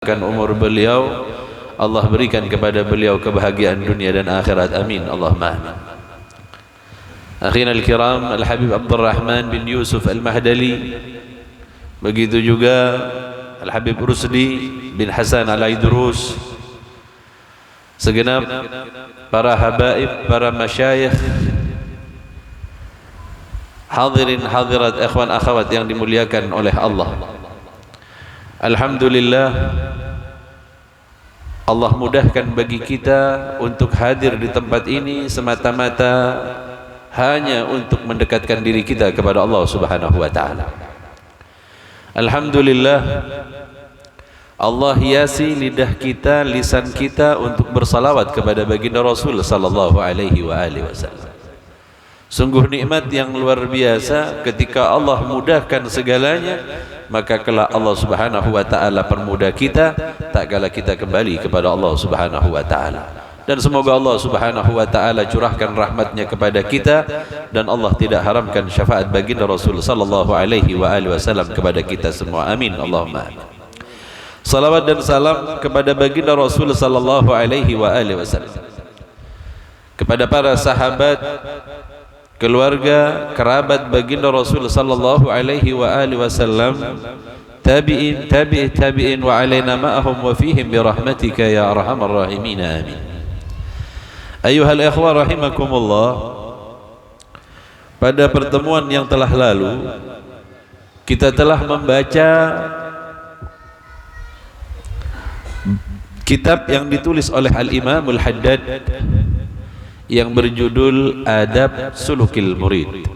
umur beliau, Allah berikan kepada beliau kebahagiaan dunia dan akhirat. Amin, Allahumma amin. Akhina al-kiram, Al-Habib Abdurrahman bin Yusuf Al-Mahdali, begitu juga Al-Habib Rusdi bin Hasan Al-Aidrus, segenap para habaib, para masyayikh, hadirin hadirat, ikhwan akhwat yang dimuliakan oleh Allah. Alhamdulillah, Allah mudahkan bagi kita untuk hadir di tempat ini semata-mata hanya untuk mendekatkan diri kita kepada Allah Subhanahu wa taala. Alhamdulillah, Allah hiasi lidah kita, lisan kita untuk bersalawat kepada baginda Rasul sallallahu alaihi wasallam. Sungguh nikmat yang luar biasa ketika Allah mudahkan segalanya, maka kelak Allah Subhanahu wa taala permudah kita tak kala kita kembali kepada Allah Subhanahu wa taala. Dan semoga Allah Subhanahu wa taala curahkan rahmatnya kepada kita, dan Allah tidak haramkan syafaat baginda Rasul sallallahu alaihi wasallam kepada kita semua. Amin, Allahumma amin. Salawat dan salam kepada baginda Rasul sallallahu alaihi wasallam, kepada para sahabat, keluarga, kerabat baginda Rasul sallallahu alaihi wasallam, tabi'in wa alaina ma'ahum wa fihim bi rahmatika ya arhamar rahimin. Amin. Ayuhal ikhwah rahimakumullah, pada pertemuan yang telah lalu kita telah membaca kitab yang ditulis oleh Al-Imam Al-Haddad yang berjudul Adab Sulukil Murid.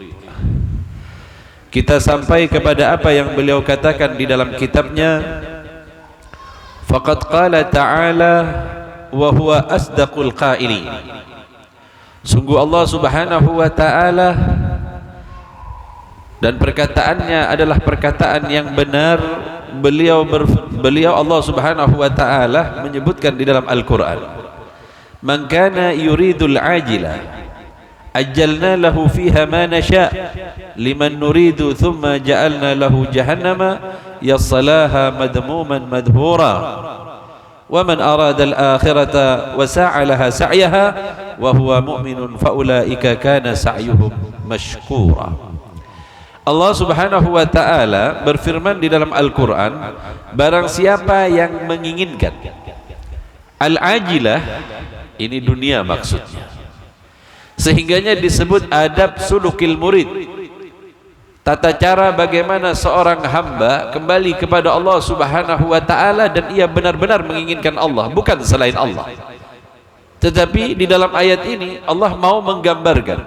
Kita sampai kepada apa yang beliau katakan di dalam kitabnya, faqad qala ta'ala wa huwa asdaqul qailin. Sungguh Allah Subhanahu wa taala dan perkataannya adalah perkataan yang benar. Beliau Allah Subhanahu wa taala menyebutkan di dalam Al-Qur'an, man kana yuridul ajila ajjalna lahu fiha ma nasha liman nuridu thumma ja'alna lahu jahannama yaslaha madmuman madhura wa man arada al-akhirata wa sa'a laha sa'yaha wa huwa mu'minun fa ulaika kana sa'yuhum mashkura. Allah Subhanahu wa taala berfirman di dalam Al-Qur'an, barang siapa yang menginginkan al-ajilah, ini dunia maksudnya, sehingganya disebut adab sulukil murid, tata cara bagaimana seorang hamba kembali kepada Allah Subhanahu wa taala dan ia benar-benar menginginkan Allah, bukan selain Allah. Tetapi di dalam ayat ini Allah mau menggambarkan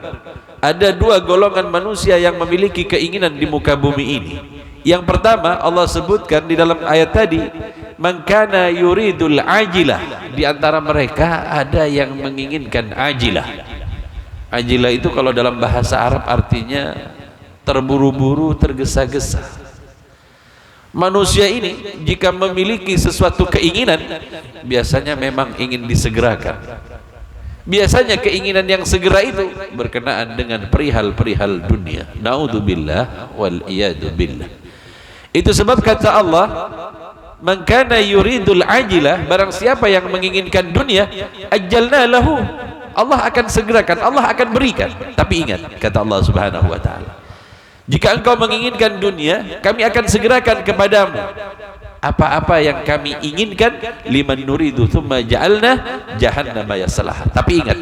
ada dua golongan manusia yang memiliki keinginan di muka bumi ini. Yang pertama Allah sebutkan di dalam ayat tadi, man kana yuridul ajilah. Di antara mereka ada yang menginginkan ajilah. Ajilah itu kalau dalam bahasa Arab artinya terburu-buru, tergesa-gesa. Manusia ini jika memiliki sesuatu keinginan, biasanya memang ingin disegerakan. Biasanya keinginan yang segera itu berkenaan dengan perihal-perihal dunia. Naudzubillah wal iyadu billah. Itu sebab kata Allah, man kana yuridul ajilah, barang siapa yang menginginkan dunia, ajjalna lahu, Allah akan segerakan, Allah akan berikan. Tapi ingat, kata Allah Subhanahu wa taala, jika engkau menginginkan dunia, kami akan segerakan kepadamu apa-apa yang kami inginkan, liman nuridu thumma ja'alna jahannama yaslaha. Tapi ingat,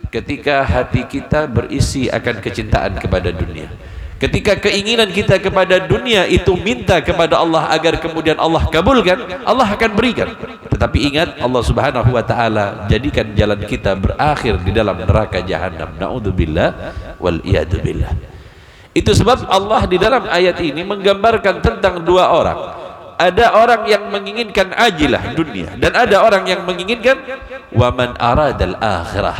ketika hati kita berisi akan kecintaan kepada dunia, ketika keinginan kita kepada dunia itu minta kepada Allah agar kemudian Allah kabulkan, Allah akan berikan. Tetapi ingat, Allah Subhanahu wa taala jadikan jalan kita berakhir di dalam neraka jahanam. Naudzubillah wal iyadu billah. Itu sebab Allah di dalam ayat ini menggambarkan tentang dua orang. Ada orang yang menginginkan ajilah dunia, dan ada orang yang menginginkan waman aradal akhirah.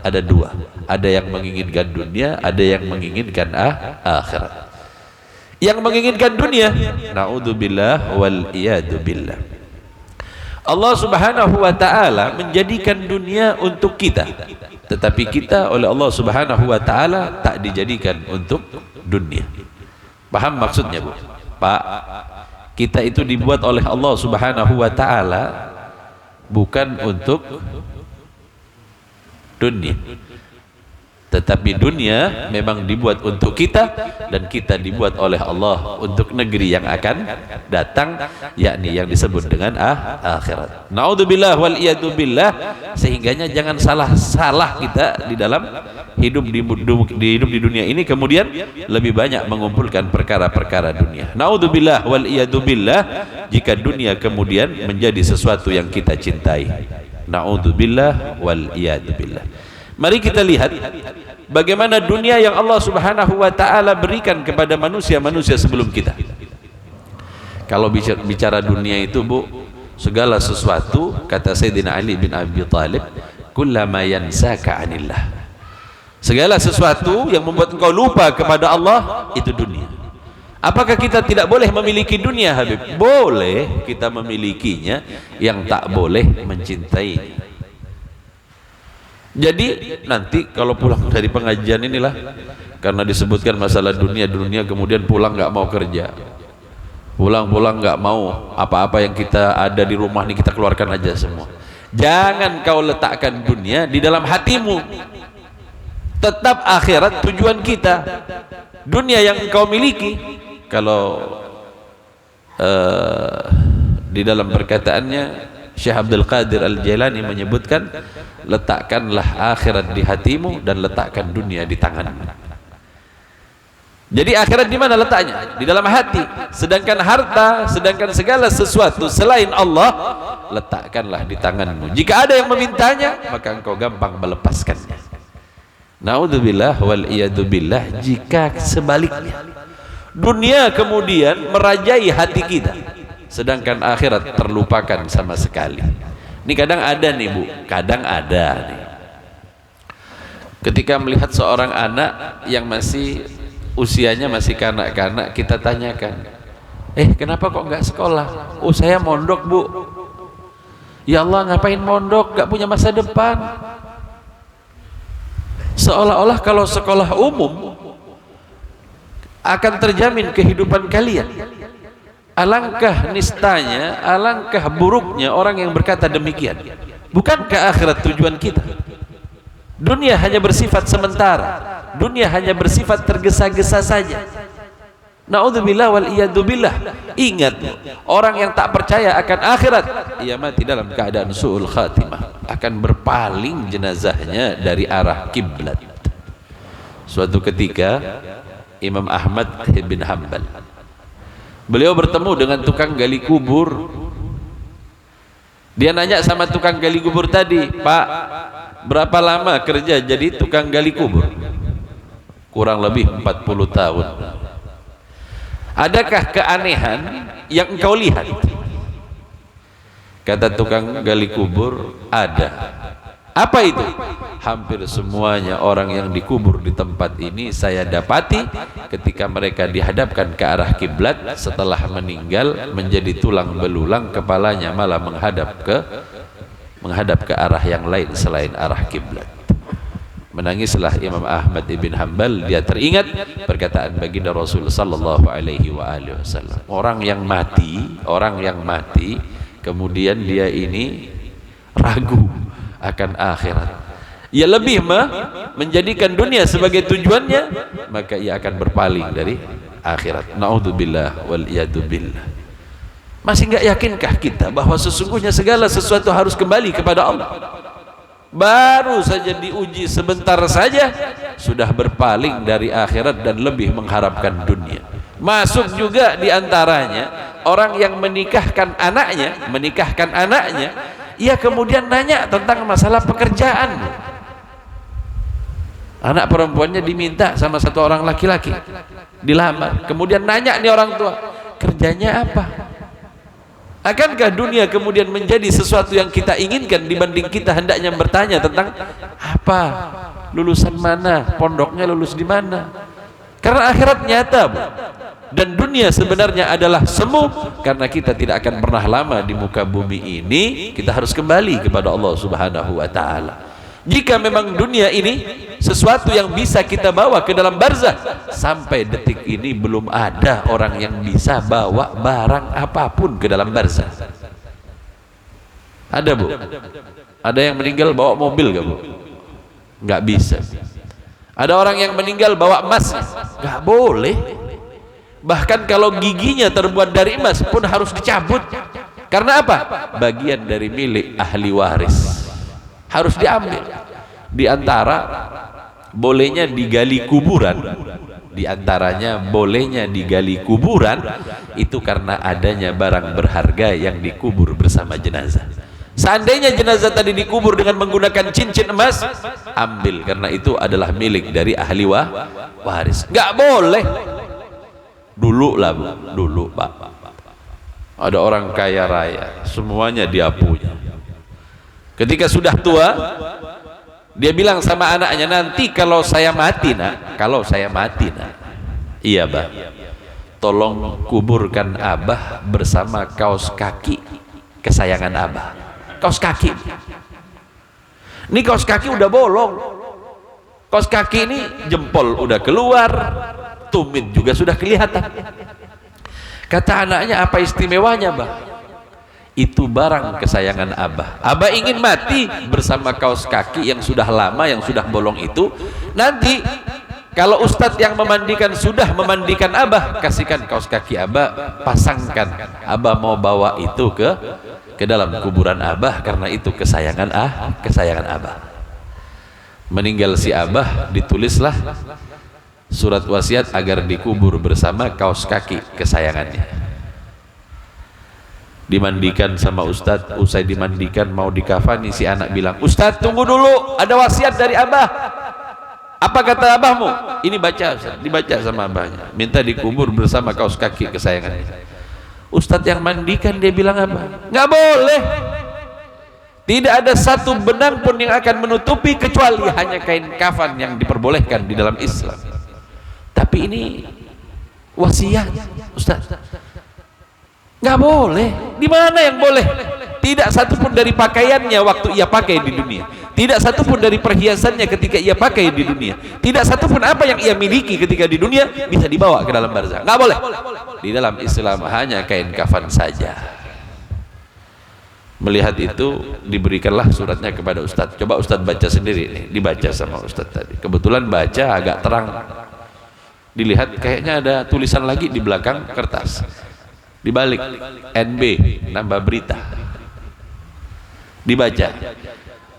Ada dua, ada yang menginginkan dunia, ada yang menginginkan akhirat. Yang menginginkan dunia, naudzubillah wal iyadu billah, Allah Subhanahu wa taala menjadikan dunia untuk kita, tetapi kita oleh Allah Subhanahu wa taala tak dijadikan untuk dunia. Paham maksudnya, Bu? Pak, Kita itu dibuat oleh Allah Subhanahu wa taala bukan untuk dunia, tetapi dunia memang dibuat untuk kita, dan kita dibuat oleh Allah untuk negeri yang akan datang, yakni yang disebut dengan akhirat. Naudzubillah wal iyadu billah. Sehingganya jangan salah kita di dalam hidup di dunia ini, kemudian lebih banyak mengumpulkan perkara-perkara dunia. Naudzubillah wal iyadu billah, jika dunia kemudian menjadi sesuatu yang kita cintai. Naudzubillah wal iyadu billah. Mari kita lihat bagaimana dunia yang Allah Subhanahu wa taala berikan kepada manusia-manusia sebelum kita. Kalau bicara dunia itu, Bu, segala sesuatu, kata Sayyidina Ali bin Abi Thalib, kullama yansaka anillah. Segala sesuatu yang membuat engkau lupa kepada Allah itu dunia. Apakah kita tidak boleh memiliki dunia, Habib? Boleh kita memilikinya, yang tak boleh mencintainya. Jadi nanti kalau pulang dari pengajian inilah, karena disebutkan masalah dunia, kemudian pulang nggak mau kerja, pulang nggak mau apa-apa yang kita ada di rumah ini kita keluarkan aja semua. Jangan kau letakkan dunia di dalam hatimu. Tetap akhirat tujuan kita. Dunia yang engkau miliki, kalau di dalam perkataannya Syekh Abdul Qadir Al-Jailani menyebutkan, letakkanlah akhirat di hatimu dan letakkan dunia di tanganmu. Jadi akhirat di mana letaknya? Di dalam hati. Sedangkan harta, sedangkan segala sesuatu selain Allah, letakkanlah di tanganmu. Jika ada yang memintanya, maka engkau gampang melepaskannya. Naudzubillah wal iyadu billah. Jika sebaliknya, dunia kemudian merajai hati kita, sedangkan akhirat terlupakan sama sekali. Ini kadang ada nih, Bu, kadang ada nih. Ketika melihat seorang anak yang masih usianya masih kanak-kanak, kita tanyakan, kenapa kok nggak sekolah? Oh, saya mondok, Bu. Ya Allah, ngapain mondok? Nggak punya masa depan. Seolah-olah kalau sekolah umum akan terjamin kehidupan kalian. Alangkah nistanya, alangkah buruknya orang yang berkata demikian. Bukankah akhirat tujuan kita? Dunia hanya bersifat sementara, dunia hanya bersifat tergesa-gesa saja. Naudzubillah wal iyadu billah. Ingat, orang yang tak percaya akan akhirat, ia mati dalam keadaan su'ul khatimah, akan berpaling jenazahnya dari arah kiblat. Suatu ketika Imam Ahmad bin Hanbal, beliau bertemu dengan tukang gali kubur. Dia nanya sama tukang gali kubur tadi, Pak, berapa lama kerja jadi tukang gali kubur? Kurang lebih 40 tahun. Adakah keanehan yang engkau lihat? Kata tukang gali kubur, ada. Apa itu? Hampir semuanya orang yang dikubur di tempat ini saya dapati ketika mereka dihadapkan ke arah kiblat, setelah meninggal menjadi tulang belulang, kepalanya malah menghadap ke arah yang lain selain arah kiblat. Menangislah Imam Ahmad ibn Hanbal, dia teringat perkataan baginda Rasul sallallahu alaihi wasallam. Orang yang mati kemudian dia ini ragu akan akhirat, ia lebih menjadikan dunia sebagai tujuannya, maka ia akan berpaling dari akhirat. Naudzubillah wal iyadu billah. Masih nggak yakinkah kita bahwa sesungguhnya segala sesuatu harus kembali kepada Allah? Baru saja diuji sebentar saja sudah berpaling dari akhirat dan lebih mengharapkan dunia. Masuk juga diantaranya orang yang menikahkan anaknya, ia kemudian nanya tentang masalah pekerjaan. Anak perempuannya diminta sama satu orang laki-laki, dilamar, kemudian nanya nih orang tua, kerjanya apa? Akankah dunia kemudian menjadi sesuatu yang kita inginkan dibanding kita hendaknya bertanya tentang apa, lulusan mana, pondoknya lulus di mana? Karena akhirat nyata, Bu. Dan dunia sebenarnya adalah semu, karena kita tidak akan pernah lama di muka bumi ini. Kita harus kembali kepada Allah Subhanahu wa taala. Jika memang dunia ini sesuatu yang bisa kita bawa ke dalam barzah, sampai detik ini belum ada orang yang bisa bawa barang apapun ke dalam barzah. Ada, Bu? Ada yang meninggal bawa mobil gak, Bu? Nggak bisa. Ada orang yang meninggal bawa emas? Nggak boleh. Bahkan kalau giginya terbuat dari emas pun harus dicabut. Karena apa? Bagian dari milik ahli waris, harus diambil. Di antara bolehnya digali kuburan, di antaranya bolehnya digali kuburan itu karena adanya barang berharga yang dikubur bersama jenazah. Seandainya jenazah tadi dikubur dengan menggunakan cincin emas, ambil, karena itu adalah milik dari ahli waris. Nggak boleh. Dulu lah, Bu, dulu, Pak, ada orang kaya raya, semuanya dia punya. Ketika sudah tua, dia bilang sama anaknya, nanti kalau saya mati, Nak, kalau saya mati, Nak, iya, Bah, tolong kuburkan Abah bersama kaos kaki kesayangan Abah. Kaos kaki ini, kaos kaki udah bolong, kaos kaki ini jempol udah keluar, tumit juga sudah kelihatan. Kata anaknya, apa istimewanya, Bah? Itu barang kesayangan Abah. Abah ingin mati bersama kaos kaki yang sudah lama, yang sudah bolong itu. Nanti kalau ustadz yang memandikan sudah memandikan Abah, kasihkan kaos kaki Abah, pasangkan. Abah mau bawa itu ke dalam kuburan Abah, karena itu kesayangan Abah. Meninggal si Abah, ditulislah surat wasiat agar dikubur bersama kaos kaki kesayangannya. Dimandikan sama ustadz, usai dimandikan mau dikafani, si anak bilang, Ustadz tunggu dulu, ada wasiat dari Abah. Apa kata Abahmu? Ini baca, dibaca sama Abahnya, minta dikubur bersama kaos kaki kesayangannya. Ustadz yang mandikan, dia bilang apa? Nggak boleh. Tidak ada satu benang pun yang akan menutupi kecuali hanya kain kafan yang diperbolehkan di dalam Islam. Tapi ini wasiat, Ustadz. Nggak boleh. Di mana yang boleh? Tidak satupun dari pakaiannya waktu ia pakai di dunia, tidak satupun dari perhiasannya ketika ia pakai di dunia, tidak satupun apa yang ia miliki ketika di dunia bisa dibawa ke dalam barzah. Nggak boleh. Di dalam Islam hanya kain kafan saja. Melihat itu, diberikanlah suratnya kepada Ustadz. Coba Ustadz baca sendiri nih. Dibaca sama Ustadz tadi. Kebetulan baca agak terang. Dilihat kayaknya ada tulisan lagi di belakang kertas. Dibalik NB, nambah berita. Dibaca,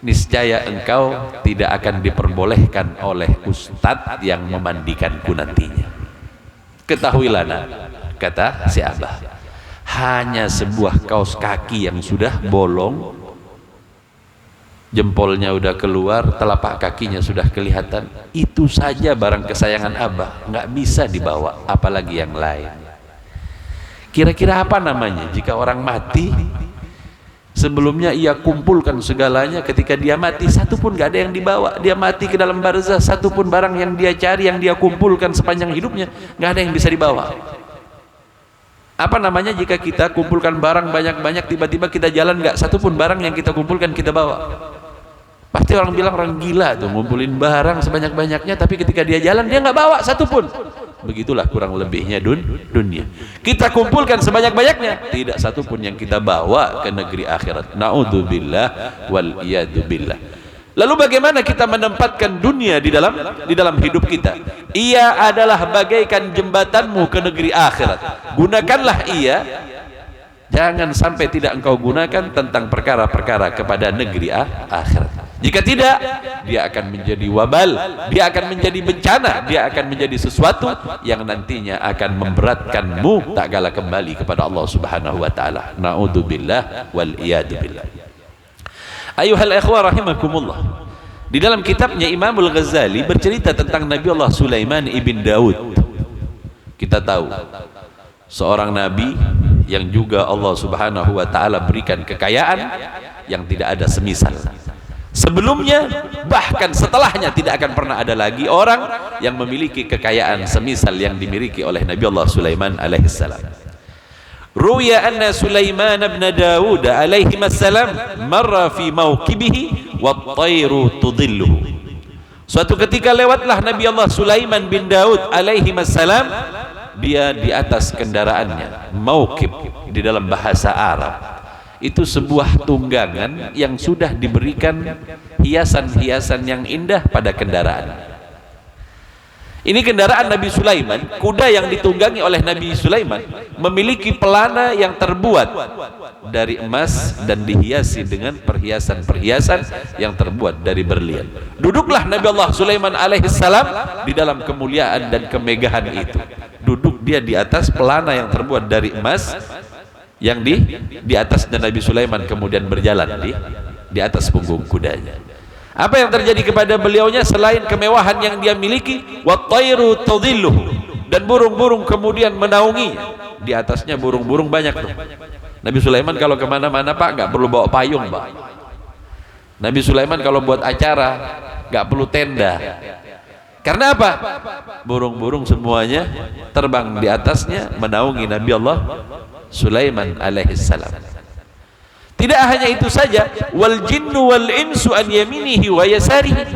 niscaya engkau tidak akan diperbolehkan oleh ustadz yang memandikanku nantinya. Ketahuilah, Nak, kata si Abah, hanya sebuah kaos kaki yang sudah bolong, jempolnya udah keluar, telapak kakinya sudah kelihatan, itu saja barang kesayangan Abah, nggak bisa dibawa, apalagi yang lain. Kira-kira apa namanya jika orang mati sebelumnya ia kumpulkan segalanya, ketika dia mati satu pun gak ada yang dibawa, dia mati ke dalam barzah, satu pun barang yang dia cari, yang dia kumpulkan sepanjang hidupnya gak ada yang bisa dibawa. Apa namanya jika kita kumpulkan barang banyak-banyak, tiba-tiba kita jalan gak satu pun barang yang kita kumpulkan kita bawa? Pasti orang bilang orang gila tuh, ngumpulin barang sebanyak-banyaknya tapi ketika dia jalan dia gak bawa satu pun. Begitulah kurang lebihnya dunia. Kita kumpulkan sebanyak-banyaknya, tidak satu pun yang kita bawa ke negeri akhirat. Na'udzubillah wal iyadzubillah. Lalu bagaimana kita menempatkan dunia di dalam hidup kita? Ia adalah bagaikan jembatanmu ke negeri akhirat. Gunakanlah ia. Jangan sampai tidak engkau gunakan tentang perkara-perkara kepada negeri akhirat. Jika tidak, dia akan menjadi wabal, dia akan menjadi bencana, dia akan menjadi sesuatu yang nantinya akan memberatkanmu tak kala kembali kepada Allah Subhanahu wa taala. Na'udzubillah wal iyadzubillah. Ayuhal ikhwah rahimakumullah. Di dalam kitabnya Imamul Ghazali bercerita tentang Nabi Allah Sulaiman ibn Daud. Kita tahu seorang nabi yang juga Allah Subhanahu wa taala berikan kekayaan yang tidak ada semisal. Sebelumnya bahkan setelahnya tidak akan pernah ada lagi orang yang memiliki kekayaan semisal yang dimiliki oleh Nabi Allah Sulaiman alaihissalam. Ruya anna Sulaiman ibn Daud alaihi assalam marra fi mawqibihi wat-tayru tudilluhu. Suatu ketika lewatlah Nabi Allah Sulaiman bin Daud alaihi wassalam, dia di atas kendaraannya. Mauqib di dalam bahasa Arab itu sebuah tunggangan yang sudah diberikan hiasan-hiasan yang indah pada kendaraan. Ini kendaraan Nabi Sulaiman, kuda yang ditunggangi oleh Nabi Sulaiman memiliki pelana yang terbuat dari emas dan dihiasi dengan perhiasan-perhiasan yang terbuat dari berlian. Duduklah Nabi Allah Sulaiman alaihissalam di dalam kemuliaan dan kemegahan itu. Duduk dia di atas pelana yang terbuat dari emas, yang di atasnya Nabi Sulaiman kemudian berjalan di atas punggung kudanya. Apa yang terjadi kepada beliaunya selain kemewahan yang dia miliki? Wat-tayru tudilluhu, dan burung-burung kemudian menaunginya. Di atasnya burung-burung banyak tuh. Nabi Sulaiman kalau kemana-mana Pak nggak perlu bawa payung Pak. Nabi Sulaiman kalau buat acara nggak perlu tenda. Karena apa? Burung-burung semuanya terbang di atasnya menaungi Nabi Allah Sulaiman alaihissalam. Tidak hanya itu saja, wal jinnu wal insu an yaminihi wa yasarihi.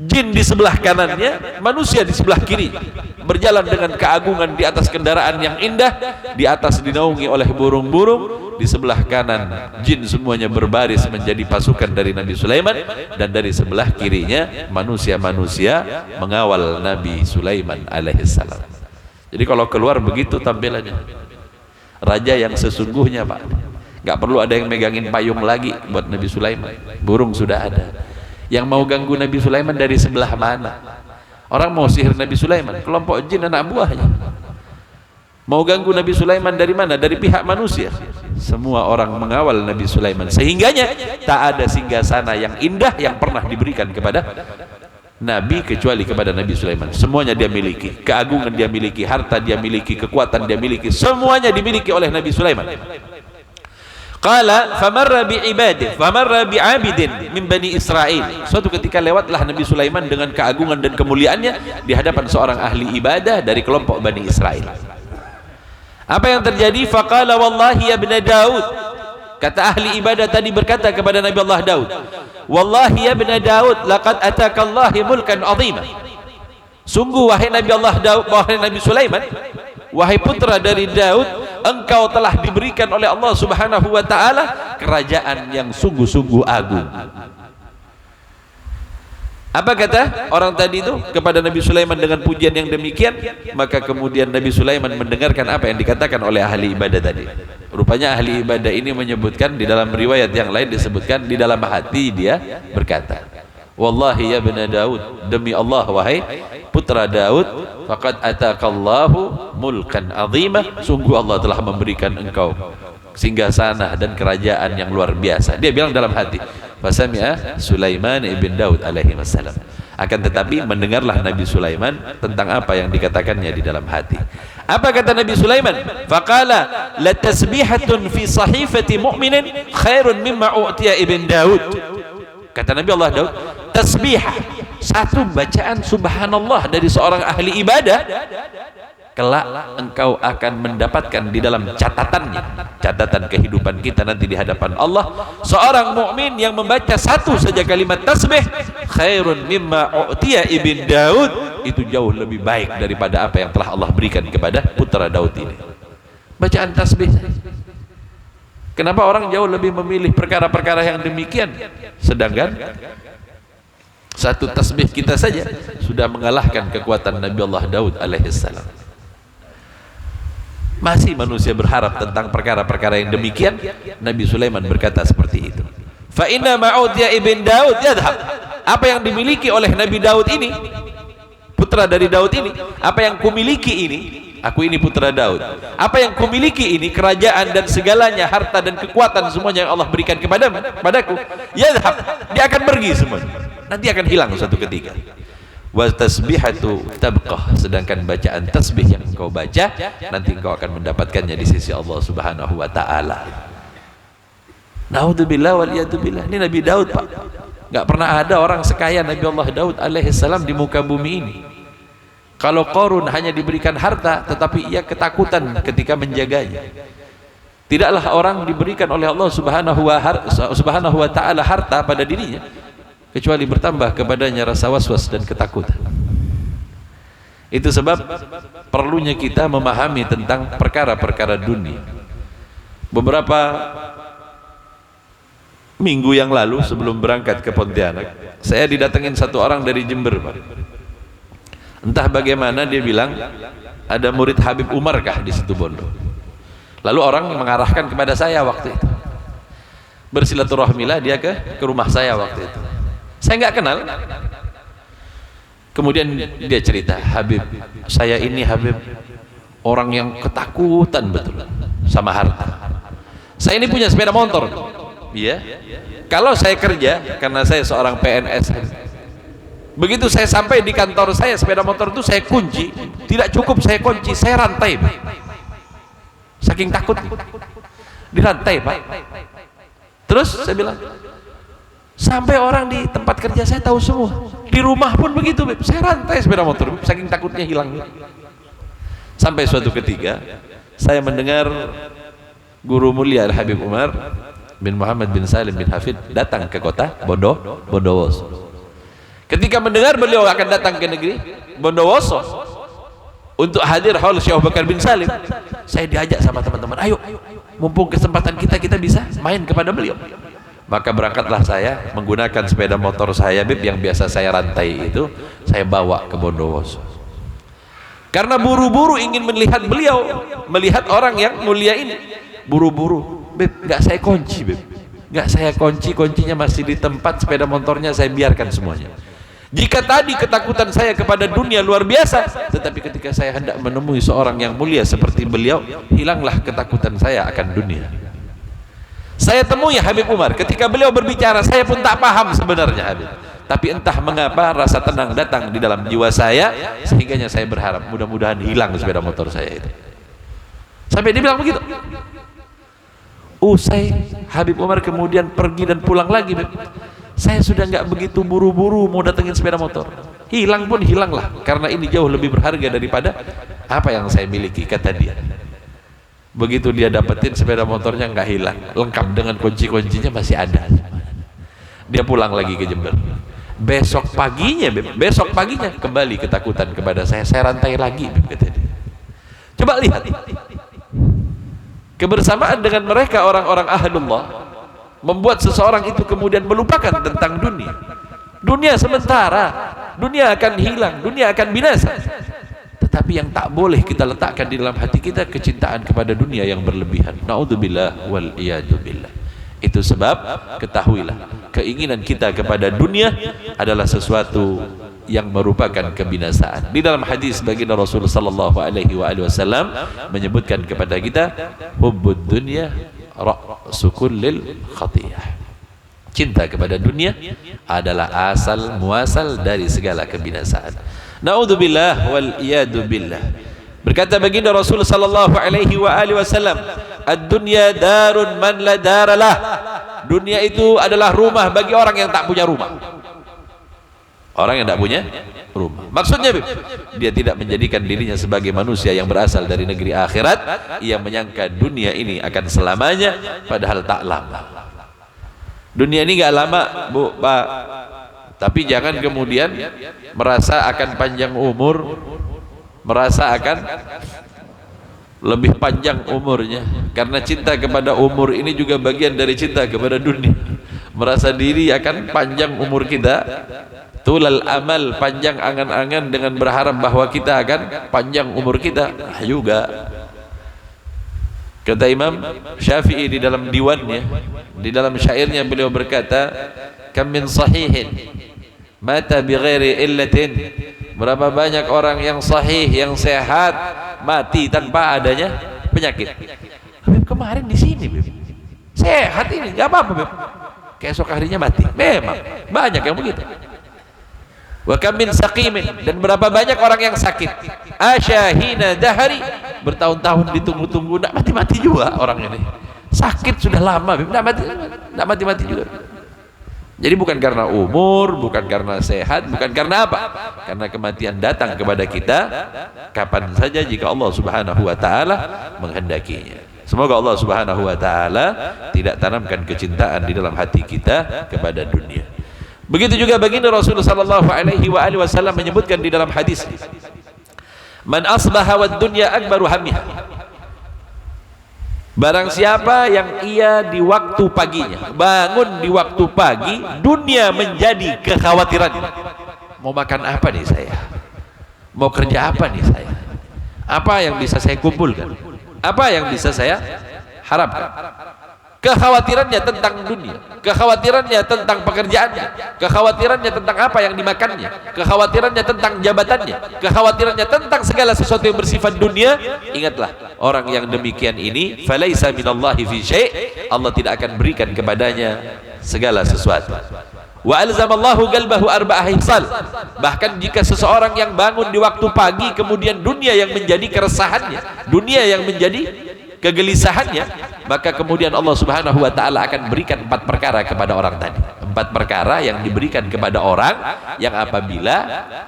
Jin di sebelah kanannya, manusia di sebelah kiri, berjalan dengan keagungan di atas kendaraan yang indah. Di atas dinaungi oleh burung-burung, di sebelah kanan jin semuanya berbaris menjadi pasukan dari Nabi Sulaiman, dan dari sebelah kirinya manusia-manusia mengawal Nabi Sulaiman alaihissalam. Jadi kalau keluar begitu tampilannya. Raja yang sesungguhnya Pak. Gak perlu ada yang megangin payung lagi buat Nabi Sulaiman. Burung sudah ada. Yang mau ganggu Nabi Sulaiman dari sebelah mana? Orang mau sihir Nabi Sulaiman, kelompok jin anak buahnya. Mau ganggu Nabi Sulaiman dari mana? Dari pihak manusia. Semua orang mengawal Nabi Sulaiman. Sehingganya tak ada singgasana yang indah yang pernah diberikan kepada Nabi kecuali kepada Nabi Sulaiman. Semuanya dia miliki. Keagungan dia miliki, harta dia miliki, kekuatan dia miliki. Semuanya dimiliki oleh Nabi Sulaiman. Qala famarra bi'ibadin famarra bi'abidin min bani Israel. Suatu ketika lewatlah Nabi Sulaiman dengan keagungan dan kemuliaannya di hadapan seorang ahli ibadah dari kelompok Bani Israel. Apa yang terjadi? Faqala wallahi ya ibn Daud. Kata ahli ibadah tadi berkata kepada Nabi Allah Daud, wallahi ya ibn Daud laqad ataka Allahi mulkan azima. Sungguh wahai Nabi Allah Daud, wahai Nabi Sulaiman, wahai putra dari Daud, engkau telah diberikan oleh Allah Subhanahu wa ta'ala kerajaan yang sungguh-sungguh agung. Apa kata orang tadi itu kepada Nabi Sulaiman dengan pujian yang demikian? Maka kemudian Nabi Sulaiman mendengarkan apa yang dikatakan oleh ahli ibadah tadi. Rupanya ahli ibadah ini menyebutkan, di dalam riwayat yang lain disebutkan, di dalam hati dia berkata, wallahi ya ibn Daud, demi Allah wahai putra Daud, faqad atakallahu mulkan azimah, sungguh Allah telah memberikan engkau singgasana dan kerajaan yang luar biasa. Dia bilang dalam hati, fasami'a Sulaiman ibn Daud alaihi wassalam. Akan tetapi mendengarlah Nabi Sulaiman tentang apa yang dikatakannya di dalam hati. Apa kata Nabi Sulaiman? Faqala la tasbihatun fi sahifati mu'minin khairun mimma u'tiya ibn Daud. Kata Nabi Allah Daud, tasbihah, satu bacaan subhanallah dari seorang ahli ibadah, kelak engkau akan mendapatkan di dalam catatannya, catatan kehidupan kita nanti di hadapan Allah, seorang mukmin yang membaca satu saja kalimat tasbih, khairun mimma u'tiya ibn Daud, itu jauh lebih baik daripada apa yang telah Allah berikan kepada putra Daud ini. Bacaan tasbih. Kenapa orang jauh lebih memilih perkara-perkara yang demikian, sedangkan satu tasbih kita saja sudah mengalahkan kekuatan Nabi Allah Daud alaihissalam. Masih manusia berharap tentang perkara-perkara yang demikian. Nabi Sulaiman berkata seperti itu, fa inna ma'udya ibn Daud yadhhab. Apa yang dimiliki oleh Nabi Daud ini, putra dari Daud ini, apa yang kumiliki ini, aku ini putra Daud, apa yang kumiliki ini, kerajaan dan segalanya, harta dan kekuatan semuanya yang Allah berikan kepadaku, yadhhab, dia akan pergi semua, nanti akan hilang suatu ketika. Wa tasbihatu tabqah, sedangkan bacaan tasbih yang engkau baca nanti engkau akan mendapatkannya di sisi Allah Subhanahu wa taala. Naudzubillah wal iyadzubillah. Ini Nabi Daud, Pak. Enggak pernah ada orang sekaya Nabi Allah Daud alaihissalam di muka bumi ini. Kalau Qarun hanya diberikan harta, tetapi ia ketakutan ketika menjaganya. Tidaklah orang diberikan oleh Allah Subhanahu wa taala harta pada dirinya kecuali bertambah kepadanya rasa was-was dan ketakutan. Itu sebab perlunya kita memahami tentang perkara-perkara dunia. Beberapa minggu yang lalu sebelum berangkat ke Pontianak, saya didatengin satu orang dari Jember, Pak. Entah bagaimana dia bilang ada murid Habib Umar kah di situ Bondo. Lalu orang mengarahkan kepada saya waktu itu. Bersilaturahmilah dia ke rumah saya waktu itu. Saya nggak kenal. Kemudian dia cerita, Habib, saya ini Habib orang yang ketakutan betul sama harta. Saya ini punya sepeda motor. Iya. Kalau saya kerja, karena saya seorang PNS, begitu saya sampai di kantor saya, sepeda motor itu saya kunci. Tidak cukup saya kunci, saya rantai. Saking takut dirantai, Pak. Terus saya bilang, sampai orang di tempat kerja saya tahu semua, di rumah pun begitu, Beb. Saya rantai sepeda motor, Beb. Saking takutnya hilang. Sampai suatu ketika saya mendengar guru mulia Habib Umar bin Muhammad bin Salim bin Hafid datang ke kota Bondowoso. Ketika mendengar beliau akan datang ke negeri Bondowoso untuk hadir haul Syekh Abu Bakar bin Salim, saya diajak sama teman-teman, ayo mumpung kesempatan kita bisa main kepada beliau. Maka berangkatlah saya menggunakan sepeda motor saya, Bib, yang biasa saya rantai itu, saya bawa ke Bondowoso. Karena buru-buru ingin melihat beliau, melihat orang yang mulia ini. Buru-buru, Bib, nggak saya kunci, Bib. Nggak saya kunci, kuncinya masih di tempat, sepeda motornya saya biarkan semuanya. Jika tadi ketakutan saya kepada dunia luar biasa, tetapi ketika saya hendak menemui seorang yang mulia seperti beliau, hilanglah ketakutan saya akan dunia. Saya temui Habib Umar, ketika beliau berbicara saya pun tak paham sebenarnya, Habib. Tapi entah mengapa rasa tenang datang di dalam jiwa saya, sehingganya saya berharap mudah-mudahan hilang sepeda motor saya itu. Sampai dia bilang begitu. Usai Habib Umar kemudian pergi dan pulang lagi, Beb. Saya sudah nggak begitu buru-buru mau datengin sepeda motor. Hilang pun hilanglah, karena ini jauh lebih berharga daripada apa yang saya miliki, kata dia. Begitu dia dapetin sepeda motornya nggak hilang, lengkap dengan kunci-kuncinya masih ada. Dia pulang lagi ke Jember. Besok paginya kembali ketakutan kepada saya rantai lagi, Beb, kata dia. Coba lihat, kebersamaan dengan mereka orang-orang ahlullah membuat seseorang itu kemudian melupakan tentang dunia. Dunia sementara, dunia akan hilang, dunia akan binasa. Tetapi yang tak boleh kita letakkan di dalam hati kita kecintaan kepada dunia yang berlebihan. Naudzubillah wal iyadu billah. Itu sebab ketahuilah, keinginan kita kepada dunia adalah sesuatu yang merupakan kebinasaan. Di dalam hadis baginda Rasul sallallahu alaihi wasallam menyebutkan kepada kita, hubbud dunya ra'su kullil khatiyah. Cinta kepada dunia adalah asal muasal dari segala kebinasaan. Naudzubillah wal iyadu billah. Berkata baginda Rasul sallallahu alaihi wasallam, ad-dunya darun man la daralah. Dunia itu adalah rumah bagi orang yang tak punya rumah. Orang yang tak punya rumah. Maksudnya, dia tidak menjadikan dirinya sebagai manusia yang berasal dari negeri akhirat. Ia menyangka dunia ini akan selamanya, padahal tak lama. Dunia ini gak lama, Bu, Pak. Tapi jangan kemudian merasa akan panjang umur, merasa akan lebih panjang umurnya, karena cinta kepada umur ini juga bagian dari cinta kepada dunia. Merasa diri akan panjang umur kita, tulal amal, panjang angan-angan dengan berharap bahwa kita akan panjang umur kita juga. Kata Imam Syafi'i di dalam diwannya, di dalam syairnya, beliau berkata, kam min sahihin mata bighairi illatin. Berapa banyak orang yang sahih, yang sehat, mati tanpa adanya penyakit. Habib kemarin di sini, Beb, sehat ini, nggak apa-apa, Beb. Keesok harinya mati. Memang banyak yang begitu. Wa kam min saqimin, dan berapa banyak orang yang sakit, asyahina dahari, bertahun-tahun ditunggu-tunggu, nggak mati-mati juga orang ini. Sakit sudah lama, nggak mati-mati juga. Jadi bukan karena umur, bukan karena sehat, bukan karena apa? Karena kematian datang kepada kita kapan saja jika Allah Subhanahu wa taala menghendakinya. Semoga Allah Subhanahu wa taala tidak tanamkan kecintaan di dalam hati kita kepada dunia. Begitu juga baginda Rasulullah sallallahu alaihi wasallam menyebutkan di dalam hadis, "Man asbaha wad dunya akbaru hammiha." Barang siapa yang ia di waktu paginya bangun di waktu pagi, dunia menjadi kekhawatiran. Mau makan apa nih saya? Mau kerja apa nih saya? Apa yang bisa saya kumpulkan? Apa yang bisa saya harapkan? Kekhawatirannya tentang dunia, kekhawatirannya tentang pekerjaannya, kekhawatirannya tentang apa yang dimakannya, kekhawatirannya tentang jabatannya, kekhawatirannya tentang segala sesuatu yang bersifat dunia. Ingatlah, orang yang demikian ini falaisa minallahi fi syai', Allah tidak akan berikan kepadanya segala sesuatu. Wa alzamallahu qalbahu arba'ah hisal. Bahkan jika seseorang yang bangun di waktu pagi kemudian dunia yang menjadi keresahannya, dunia yang menjadi kegelisahannya, maka kemudian Allah Subhanahu wa taala akan berikan 4 perkara kepada orang tadi. 4 perkara yang diberikan kepada orang yang apabila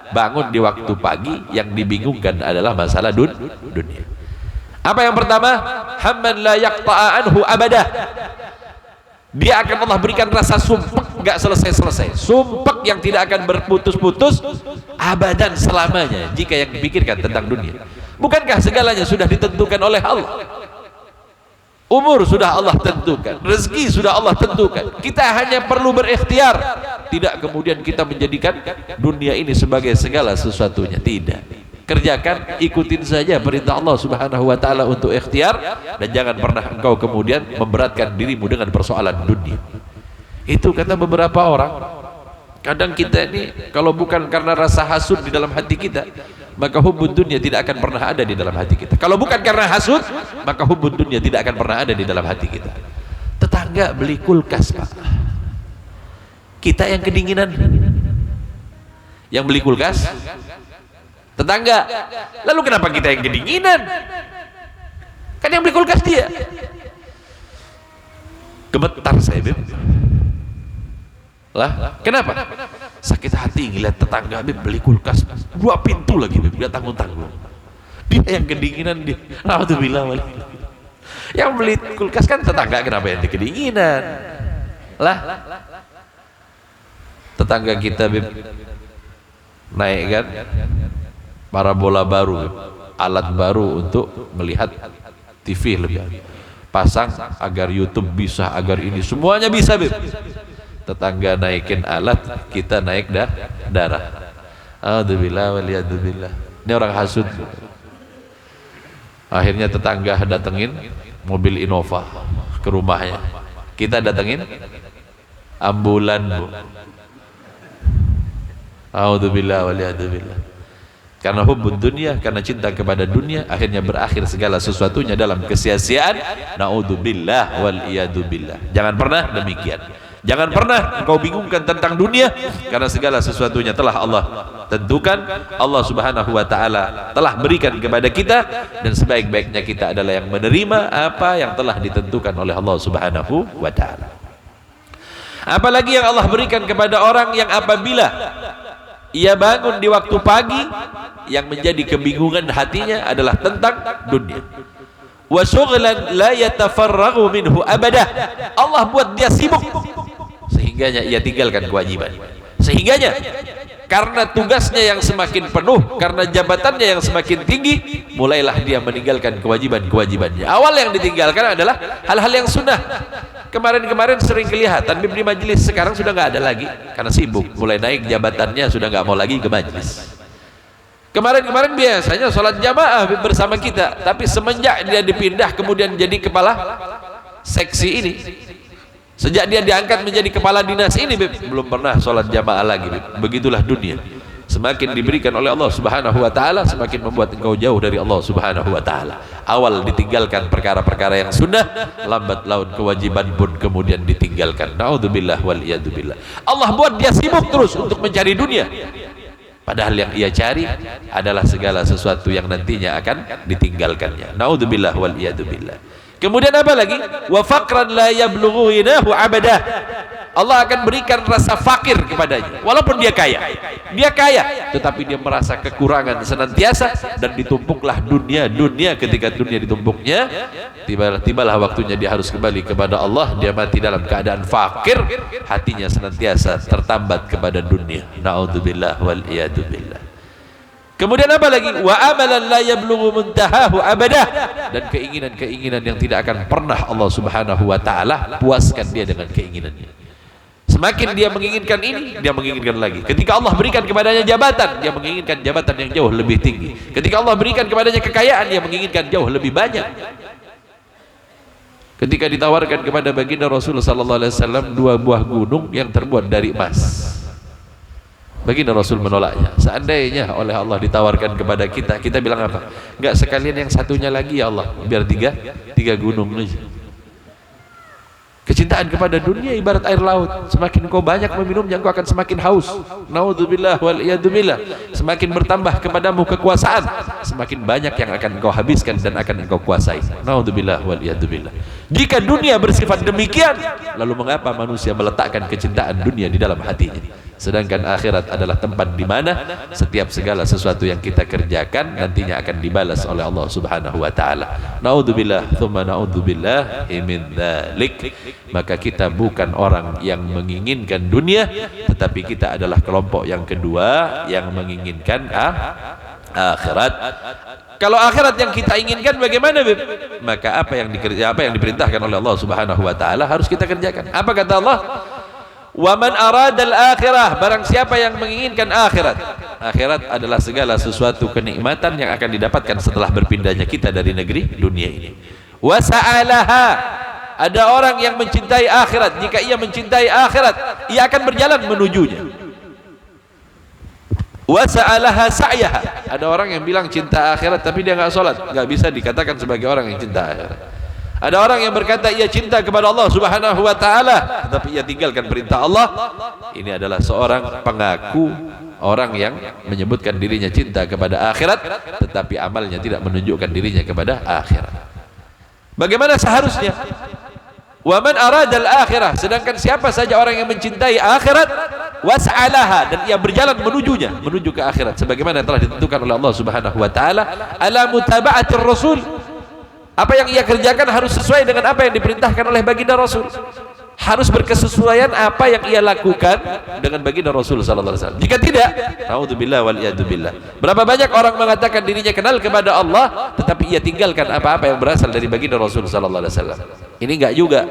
bangun di waktu pagi yang dibingungkan adalah masalah dunia. Apa yang pertama? Hamman la yaqta'a anhu abadah. Dia akan Allah berikan rasa sumpek enggak selesai-selesai, sumpek yang tidak akan berputus-putus abadan selamanya jika yang dipikirkan tentang dunia. Bukankah segalanya sudah ditentukan oleh Allah? Umur sudah Allah tentukan, rezeki sudah Allah tentukan. Kita hanya perlu berikhtiar. Tidak kemudian kita menjadikan dunia ini sebagai segala sesuatunya. Tidak. Kerjakan, ikutin saja perintah Allah Subhanahu wa taala untuk ikhtiar, dan jangan pernah engkau kemudian memberatkan dirimu dengan persoalan dunia. Itu kata beberapa orang. Kadang kita ini kalau bukan karena rasa hasud di dalam hati kita, maka hubbud dunia tidak akan pernah ada di dalam hati kita. Kalau bukan karena hasud, maka hubbud dunia tidak akan pernah ada di dalam hati kita. Tetangga beli kulkas, Pak. Kita yang kedinginan. Yang beli kulkas tetangga. Lalu kenapa kita yang kedinginan? Kan yang beli kulkas dia. Gemetar saya, Beb. Lah, kenapa? Sakit hati ngeliat tetangga Beb beli kulkas 2 pintu lagi, Beb, dia tanggung-tanggung. Dia yang kedinginan dia. Alhamdulillah. Yang beli kulkas kan tetangga, kenapa yang kedinginan? Lah, tetangga kita, Beb, naik kan parabola baru, Beb, alat baru untuk melihat TV lebih, pasang agar YouTube bisa, agar ini semuanya bisa, Beb. Tetangga naikin alat, kita naik darah. Alhamdulillah waliyadzubillah. Ini orang hasud. Akhirnya tetangga datengin mobil Innova ke rumahnya. Kita datengin ambulan, Bu. Alhamdulillah waliyadzubillah. Karena hubbud dunia, karena cinta kepada dunia, akhirnya berakhir segala sesuatunya dalam kesia-siaan. Naudzubillah waliyadzubillah. Jangan pernah demikian. Jangan pernah engkau bingungkan tentang dunia, karena segala sesuatunya telah Allah tentukan, Allah Subhanahu wa taala telah berikan kepada kita, dan sebaik-baiknya kita adalah yang menerima apa yang telah ditentukan oleh Allah Subhanahu wa taala. Apalagi yang Allah berikan kepada orang yang apabila ia bangun di waktu pagi, yang menjadi kebingungan hatinya adalah tentang dunia. Wa syughlan la yatafarraghu minhu abadah. Allah buat dia sibuk sehingganya ia tinggalkan kewajiban. Sehingganya karena tugasnya yang semakin penuh, karena jabatannya yang semakin tinggi, mulailah dia meninggalkan kewajiban-kewajibannya. Awal yang ditinggalkan adalah hal-hal yang sunnah. Kemarin-kemarin sering kelihatan di majelis, sekarang sudah nggak ada lagi karena sibuk. Mulai naik jabatannya, sudah nggak mau lagi ke majelis. Kemarin-kemarin biasanya sholat jamaah bersama kita, tapi semenjak dia dipindah kemudian jadi kepala seksi ini, sejak dia diangkat menjadi kepala dinas ini, belum pernah sholat jamaah lagi. Begitulah dunia. Semakin diberikan oleh Allah Subhanahu wa taala, semakin membuat engkau jauh dari Allah Subhanahu wa taala. Awal ditinggalkan perkara-perkara yang sunnah, lambat laun kewajiban pun kemudian ditinggalkan. Naudzubillah wal iyadzubillah. Allah buat dia sibuk terus untuk mencari dunia, padahal yang ia cari adalah segala sesuatu yang nantinya akan ditinggalkannya. Naudzubillah wal iyadzubillah. Kemudian apa lagi? Wa faqran la yablughu inahu abadah. Allah akan berikan rasa fakir kepadanya walaupun dia kaya. Dia kaya tetapi dia merasa kekurangan senantiasa, dan ditumpuklah dunia. Ketika dunia ditumpuknya, tibalah waktunya dia harus kembali kepada Allah. Dia mati dalam keadaan fakir, hatinya senantiasa tertambat kepada dunia. Na'udzubillah wal iyadu billah. Kemudian apa lagi? Wa amalan la yablughu muntahahu abadah, dan keinginan-keinginan yang tidak akan pernah Allah Subhanahu wa taala puaskan dia dengan keinginannya. Semakin dia menginginkan ini, dia menginginkan lagi. Ketika Allah berikan kepadanya jabatan, dia menginginkan jabatan yang jauh lebih tinggi. Ketika Allah berikan kepadanya kekayaan, dia menginginkan jauh lebih banyak. Ketika ditawarkan kepada baginda Rasul sallallahu alaihi wasallam 2 buah gunung yang terbuat dari emas, baginda Rasul menolaknya. Seandainya oleh Allah ditawarkan kepada kita, kita bilang apa? Enggak, sekalian yang satunya lagi ya Allah, biar tiga gunung aja. Kecintaan kepada dunia ibarat air laut, semakin kau banyak meminumnya, engkau akan semakin haus. Naudzubillah wal iyadzubillah. Semakin bertambah kepadamu kekuasaan, semakin banyak yang akan engkau habiskan dan akan engkau kuasai. Naudzubillah wal iyadzubillah. Jika dunia bersifat demikian, lalu mengapa manusia meletakkan kecintaan dunia di dalam hatinya? Sedangkan akhirat adalah tempat di mana setiap segala sesuatu yang kita kerjakan nantinya akan dibalas oleh Allah Subhanahu wa taala. Naudzubillah tsumma naudzubillah min dzalik. Maka kita bukan orang yang menginginkan dunia, tetapi kita adalah kelompok yang kedua yang menginginkan akhirat. Kalau akhirat yang kita inginkan bagaimana, Bib? Maka apa yang diperintahkan oleh Allah Subhanahu wa taala harus kita kerjakan. Apa kata Allah? Wa man aradal akhirah, barang siapa yang menginginkan akhirat. Akhirat adalah segala sesuatu kenikmatan yang akan didapatkan setelah berpindahnya kita dari negeri dunia ini. Wa sa'alaha, ada orang yang mencintai akhirat. Jika ia mencintai akhirat, ia akan berjalan menujunya. Wa sa'alaha sa'yaha, ada orang yang bilang cinta akhirat tapi dia nggak sholat, nggak bisa dikatakan sebagai orang yang cinta akhirat. Ada orang yang berkata ia cinta kepada Allah Subhanahu wa taala tetapi ia tinggalkan perintah Allah. Ini adalah seorang pengaku orang yang menyebutkan dirinya cinta kepada akhirat tetapi amalnya tidak menunjukkan dirinya kepada akhirat. Bagaimana seharusnya? Wa man aradal akhirah, sedangkan siapa saja orang yang mencintai akhirat was'alaha, dan ia berjalan menuju ke akhirat sebagaimana telah ditentukan oleh Allah Subhanahu wa taala, ala mutaba'atir rasul. Apa yang ia kerjakan harus sesuai dengan apa yang diperintahkan oleh baginda Rasul. Harus berkesesuaian apa yang ia lakukan dengan baginda Rasul sallallahu alaihi wasallam. Jika tidak, naudzubillah wal iyadzubillah. Berapa banyak orang mengatakan dirinya kenal kepada Allah tetapi ia tinggalkan apa-apa yang berasal dari baginda Rasul sallallahu alaihi wasallam. Ini enggak juga.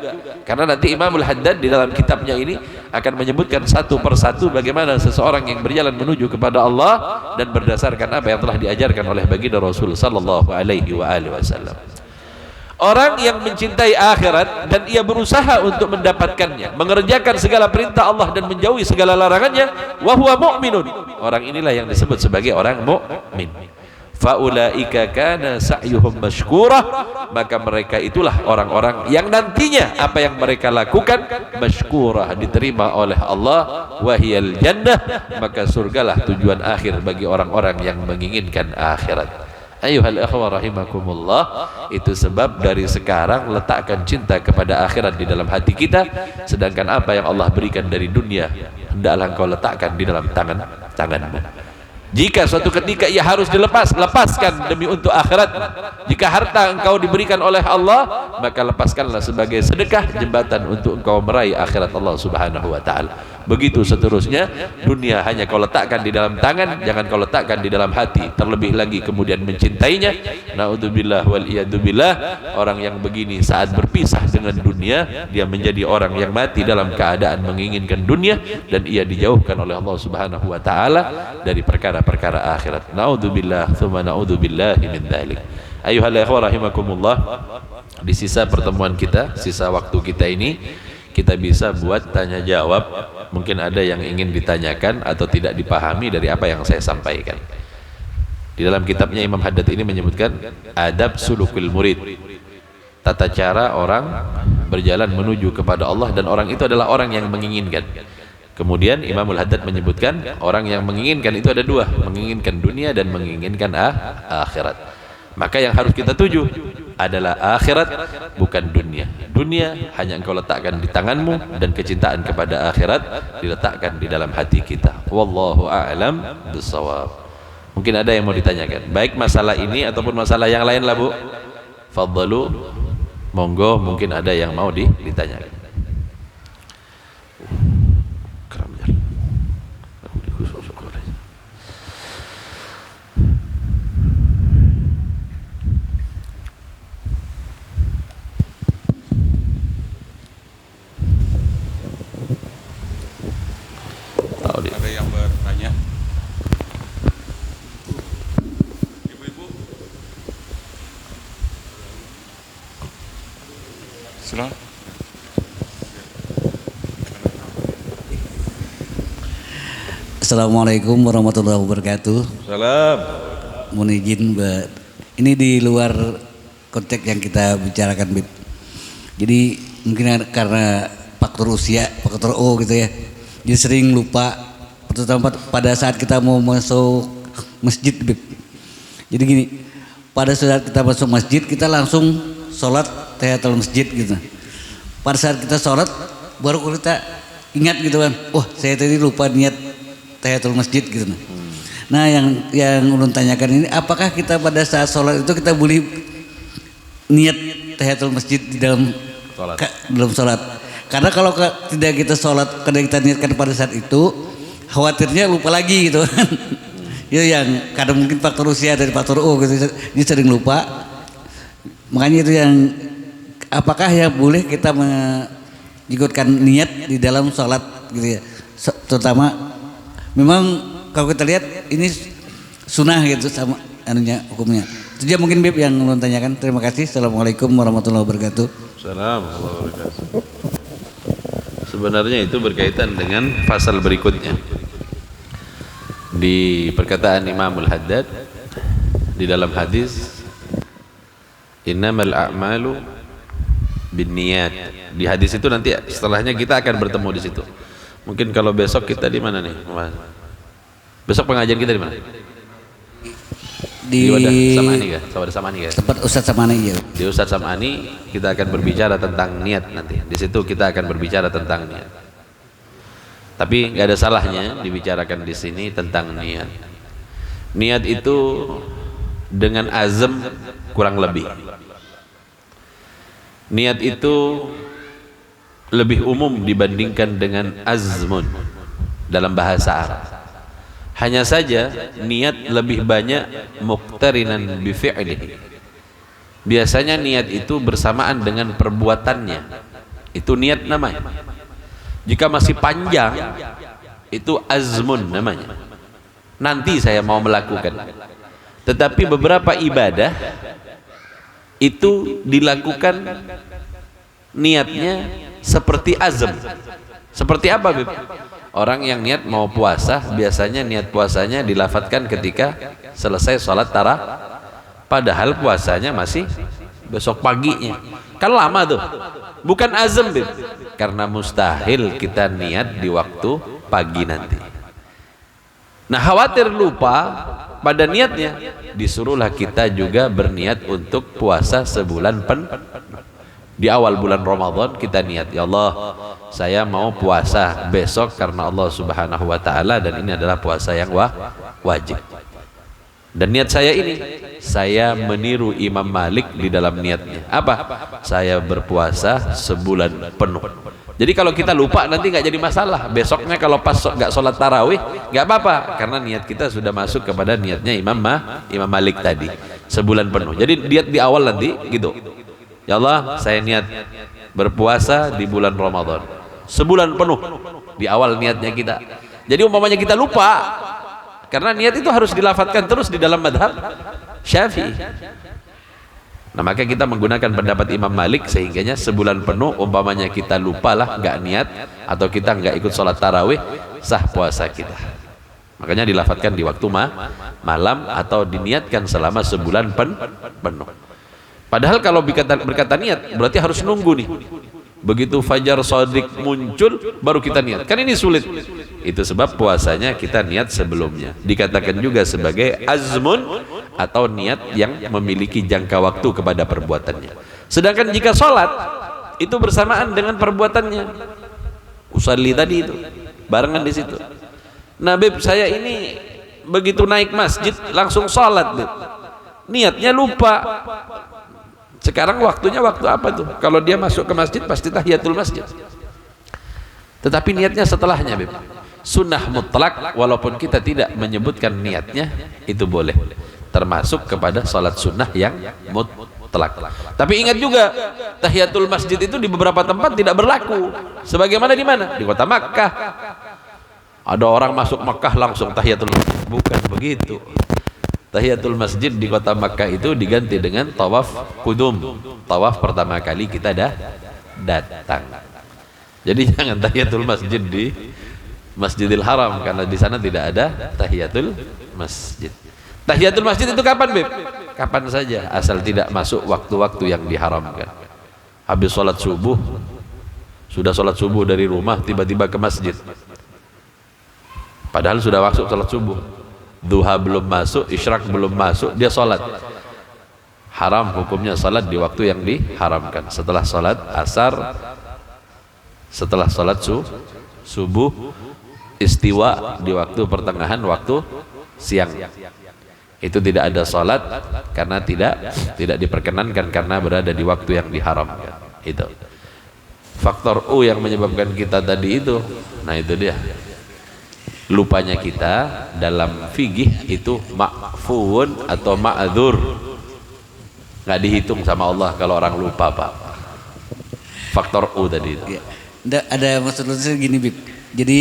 Karena nanti Imamul Haddad di dalam kitabnya ini akan menyebutkan satu persatu bagaimana seseorang yang berjalan menuju kepada Allah dan berdasarkan apa yang telah diajarkan oleh baginda Rasul sallallahu alaihi wasallam. Orang yang mencintai akhirat dan ia berusaha untuk mendapatkannya, mengerjakan segala perintah Allah dan menjauhi segala larangannya, wa huwa mu'minun. Orang inilah yang disebut sebagai orang mukmin. Faulaika kana sa'yuhum mashkurah, maka mereka itulah orang-orang yang nantinya apa yang mereka lakukan mashkurah, diterima oleh Allah. Wahiyal jannah, maka surgalah tujuan akhir bagi orang-orang yang menginginkan akhirat. Ayuhal akhwa rahimakumullah. Itu sebab dari sekarang letakkan cinta kepada akhirat di dalam hati kita, sedangkan apa yang Allah berikan dari dunia hendaklah engkau letakkan di dalam tanganmu. Jika suatu ketika ia harus lepaskan demi untuk akhirat. Jika harta engkau diberikan oleh Allah, maka lepaskanlah sebagai sedekah jembatan untuk engkau meraih akhirat Allah Subhanahu wa taala. Begitu seterusnya, dunia hanya kau letakkan di dalam tangan, jangan kau letakkan di dalam hati. Terlebih lagi kemudian mencintainya. Naudzubillah wal iyadzubillah. Orang yang begini saat berpisah dengan dunia, dia menjadi orang yang mati dalam keadaan menginginkan dunia dan ia dijauhkan oleh Allah Subhanahu wa taala dari perkara akhirat. Naudzubillah tsumma naudzubillahi min dzalik. Ayuhal ikhwah rahimakumullah. Di sisa pertemuan kita, sisa waktu kita ini, kita bisa buat tanya jawab. Mungkin ada yang ingin ditanyakan atau tidak dipahami dari apa yang saya sampaikan. Di dalam kitabnya Imam Haddad ini menyebutkan adab sulukul murid, tata cara orang berjalan menuju kepada Allah, dan orang itu adalah orang yang menginginkan. Kemudian Imamul Haddad menyebutkan orang yang menginginkan itu ada dua, menginginkan dunia dan menginginkan akhirat. Maka yang harus kita tuju adalah akhirat, bukan dunia. Dunia hanya engkau letakkan di tanganmu, dan kecintaan kepada akhirat diletakkan di dalam hati kita. Wallahu a'lam bishawab. Mungkin ada yang mau ditanyakan, baik masalah ini ataupun masalah yang lain lah Bu. Fadhalu, monggo, mungkin ada yang mau ditanyakan. Ada yang bertanya? Ibu-ibu, silakan. Assalamualaikum warahmatullahi wabarakatuh. Salam. Mohon izin, ini di luar konteks yang kita bicarakan, Bib. Jadi mungkin karena faktor usia, faktor O gitu ya. Jadi sering lupa, terutama pada saat kita mau masuk masjid, Bib. Jadi gini, pada saat kita masuk masjid kita langsung sholat tahiyatul masjid gitu. Pada saat kita sholat baru kita ingat gitu kan, wah saya tadi lupa niat tahiyatul masjid gitu. Nah yang ulun tanyakan ini, apakah kita pada saat sholat itu kita boleh niat tahiyatul masjid di dalam sholat? Karena kalau tidak kita sholat, kadang kita niatkan pada saat itu, khawatirnya lupa lagi gitu kan. Itu yang kadang mungkin faktor usia dari faktor O gitu, dia sering lupa. Makanya itu yang, apakah ya boleh kita mengikutkan niat di dalam sholat gitu ya. Terutama memang kalau kita lihat ini sunnah gitu sama anunya, hukumnya. Itu dia mungkin Bib yang ulun tanyakan. Terima kasih. Assalamualaikum warahmatullahi wabarakatuh. Assalamualaikum warahmatullahi wabarakatuh. Sebenarnya itu berkaitan dengan pasal berikutnya. Di perkataan Imamul Haddad di dalam hadis, innamal a'malu binniyat. Di hadis itu nanti setelahnya kita akan bertemu di situ. Mungkin kalau besok kita di mana nih? Besok pengajian kita di mana? Di Wadah Samani kah? Wadah Samani kah? Tempat Ustadz Samani ya. Di Ustadz Samani kita akan berbicara tentang niat nanti. Di situ kita akan berbicara tentang niat. Tapi nggak ada salahnya dibicarakan di sini tentang niat. Niat itu dengan azam kurang lebih. Niat itu lebih umum dibandingkan dengan azmun dalam bahasa Arab. Hanya saja niat lebih banyak muqtarinan bi fi'lihi. Biasanya niat itu bersamaan dengan perbuatannya. Itu niat namanya. Jika masih panjang, itu azmun namanya. Nanti saya mau melakukan. Tetapi beberapa ibadah itu dilakukan niatnya seperti azam. Seperti apa, Bib? Orang yang niat mau puasa, biasanya niat puasanya dilafatkan ketika selesai sholat tarawih. Padahal puasanya masih besok paginya. Kan lama tuh. Bukan azam, Bib. Karena mustahil kita niat di waktu pagi nanti. Nah, khawatir lupa pada niatnya, disuruhlah kita juga berniat untuk puasa sebulan penuh. Di awal bulan Ramadan kita niat, ya Allah, saya mau puasa besok karena Allah Subhanahu wa taala, dan ini adalah puasa yang wajib. Dan niat saya ini, saya meniru Imam Malik di dalam niatnya. Apa? Saya berpuasa sebulan penuh. Jadi kalau kita lupa nanti nggak jadi masalah. Besoknya kalau pas nggak sholat tarawih nggak apa-apa, karena niat kita sudah masuk kepada niatnya Imam Malik tadi, sebulan penuh. Jadi niat di awal nanti gitu. Ya Allah, saya niat berpuasa di bulan Ramadan sebulan penuh. Di awal niatnya kita. Jadi umpamanya kita lupa, karena niat itu harus dilafatkan terus di dalam madhab Syafi'i. Nah, maka kita menggunakan pendapat Imam Malik, sehingganya sebulan penuh umpamanya kita lupalah, nggak niat, atau kita nggak ikut sholat tarawih, sah puasa kita. Makanya dilafatkan di waktu malam atau diniatkan selama sebulan penuh. Padahal kalau berkata niat berarti harus nunggu nih. Begitu fajar shadiq muncul baru kita niat. Kan ini sulit. Itu sebab puasanya kita niat sebelumnya. Dikatakan juga sebagai azmun atau niat yang memiliki jangka waktu kepada perbuatannya. Sedangkan jika sholat itu bersamaan dengan perbuatannya, usalli tadi itu barengan di situ. Nah Beb, saya ini begitu naik masjid langsung sholat Beb, niatnya lupa. Sekarang waktunya waktu apa tuh? Kalau dia masuk ke masjid pasti tahiyatul masjid, tetapi niatnya setelahnya Beb. Sunnah mutlak walaupun kita tidak menyebutkan niatnya itu boleh, termasuk kepada salat sunnah yang mutlak. Tapi ingat juga tahiyatul masjid itu di beberapa tempat tidak berlaku. Sebagaimana di mana? Di kota Makkah. Ada orang masuk Makkah langsung tahiyatul masjid. Bukan begitu. Tahiyatul masjid di kota Makkah itu diganti dengan tawaf kudum. Tawaf pertama kali kita datang. Jadi jangan tahiyatul masjid di Masjidil Haram, karena di sana tidak ada tahiyatul masjid. Tahiyatul masjid itu kapan Beb? Kapan saja, asal tidak masuk waktu-waktu yang diharamkan. Habis sholat subuh, sudah sholat subuh dari rumah, tiba-tiba ke masjid, padahal sudah masuk sholat subuh. Duha belum masuk, isyraq belum masuk, dia sholat. Haram hukumnya sholat di waktu yang diharamkan. Setelah sholat asar, setelah sholat subuh, istiwa di waktu pertengahan waktu siang, itu tidak ada sholat karena tidak diperkenankan karena berada di waktu yang diharamkan. Itu faktor U yang menyebabkan kita tadi itu. Nah itu dia, lupanya kita dalam fikih itu ma'fuun atau ma'adzur, nggak dihitung sama Allah kalau orang lupa Pak. Faktor U tadi itu. Ada maksudnya gini Bib, jadi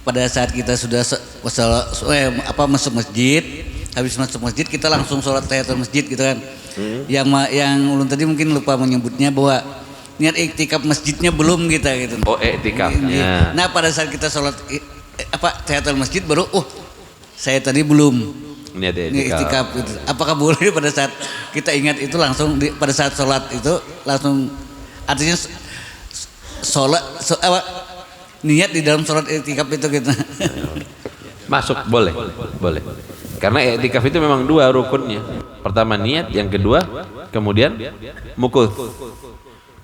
pada saat kita sudah masuk masjid, habis masuk masjid kita langsung sholat tahiyatul masjid gitu kan. Yang ulun tadi mungkin lupa menyebutnya bahwa niat iktikaf masjidnya belum kita gitu. Oh iktikafnya. Nah pada saat kita sholat tahiyatul masjid baru saya tadi belum niat iktikaf gitu. Apakah boleh pada saat kita ingat itu langsung pada saat sholat itu langsung, artinya sholat niat di dalam sholat i'tikaf itu gitu. Masuk boleh. Karena i'tikaf itu memang dua rukunnya. Pertama niat, yang kedua kemudian mukuth.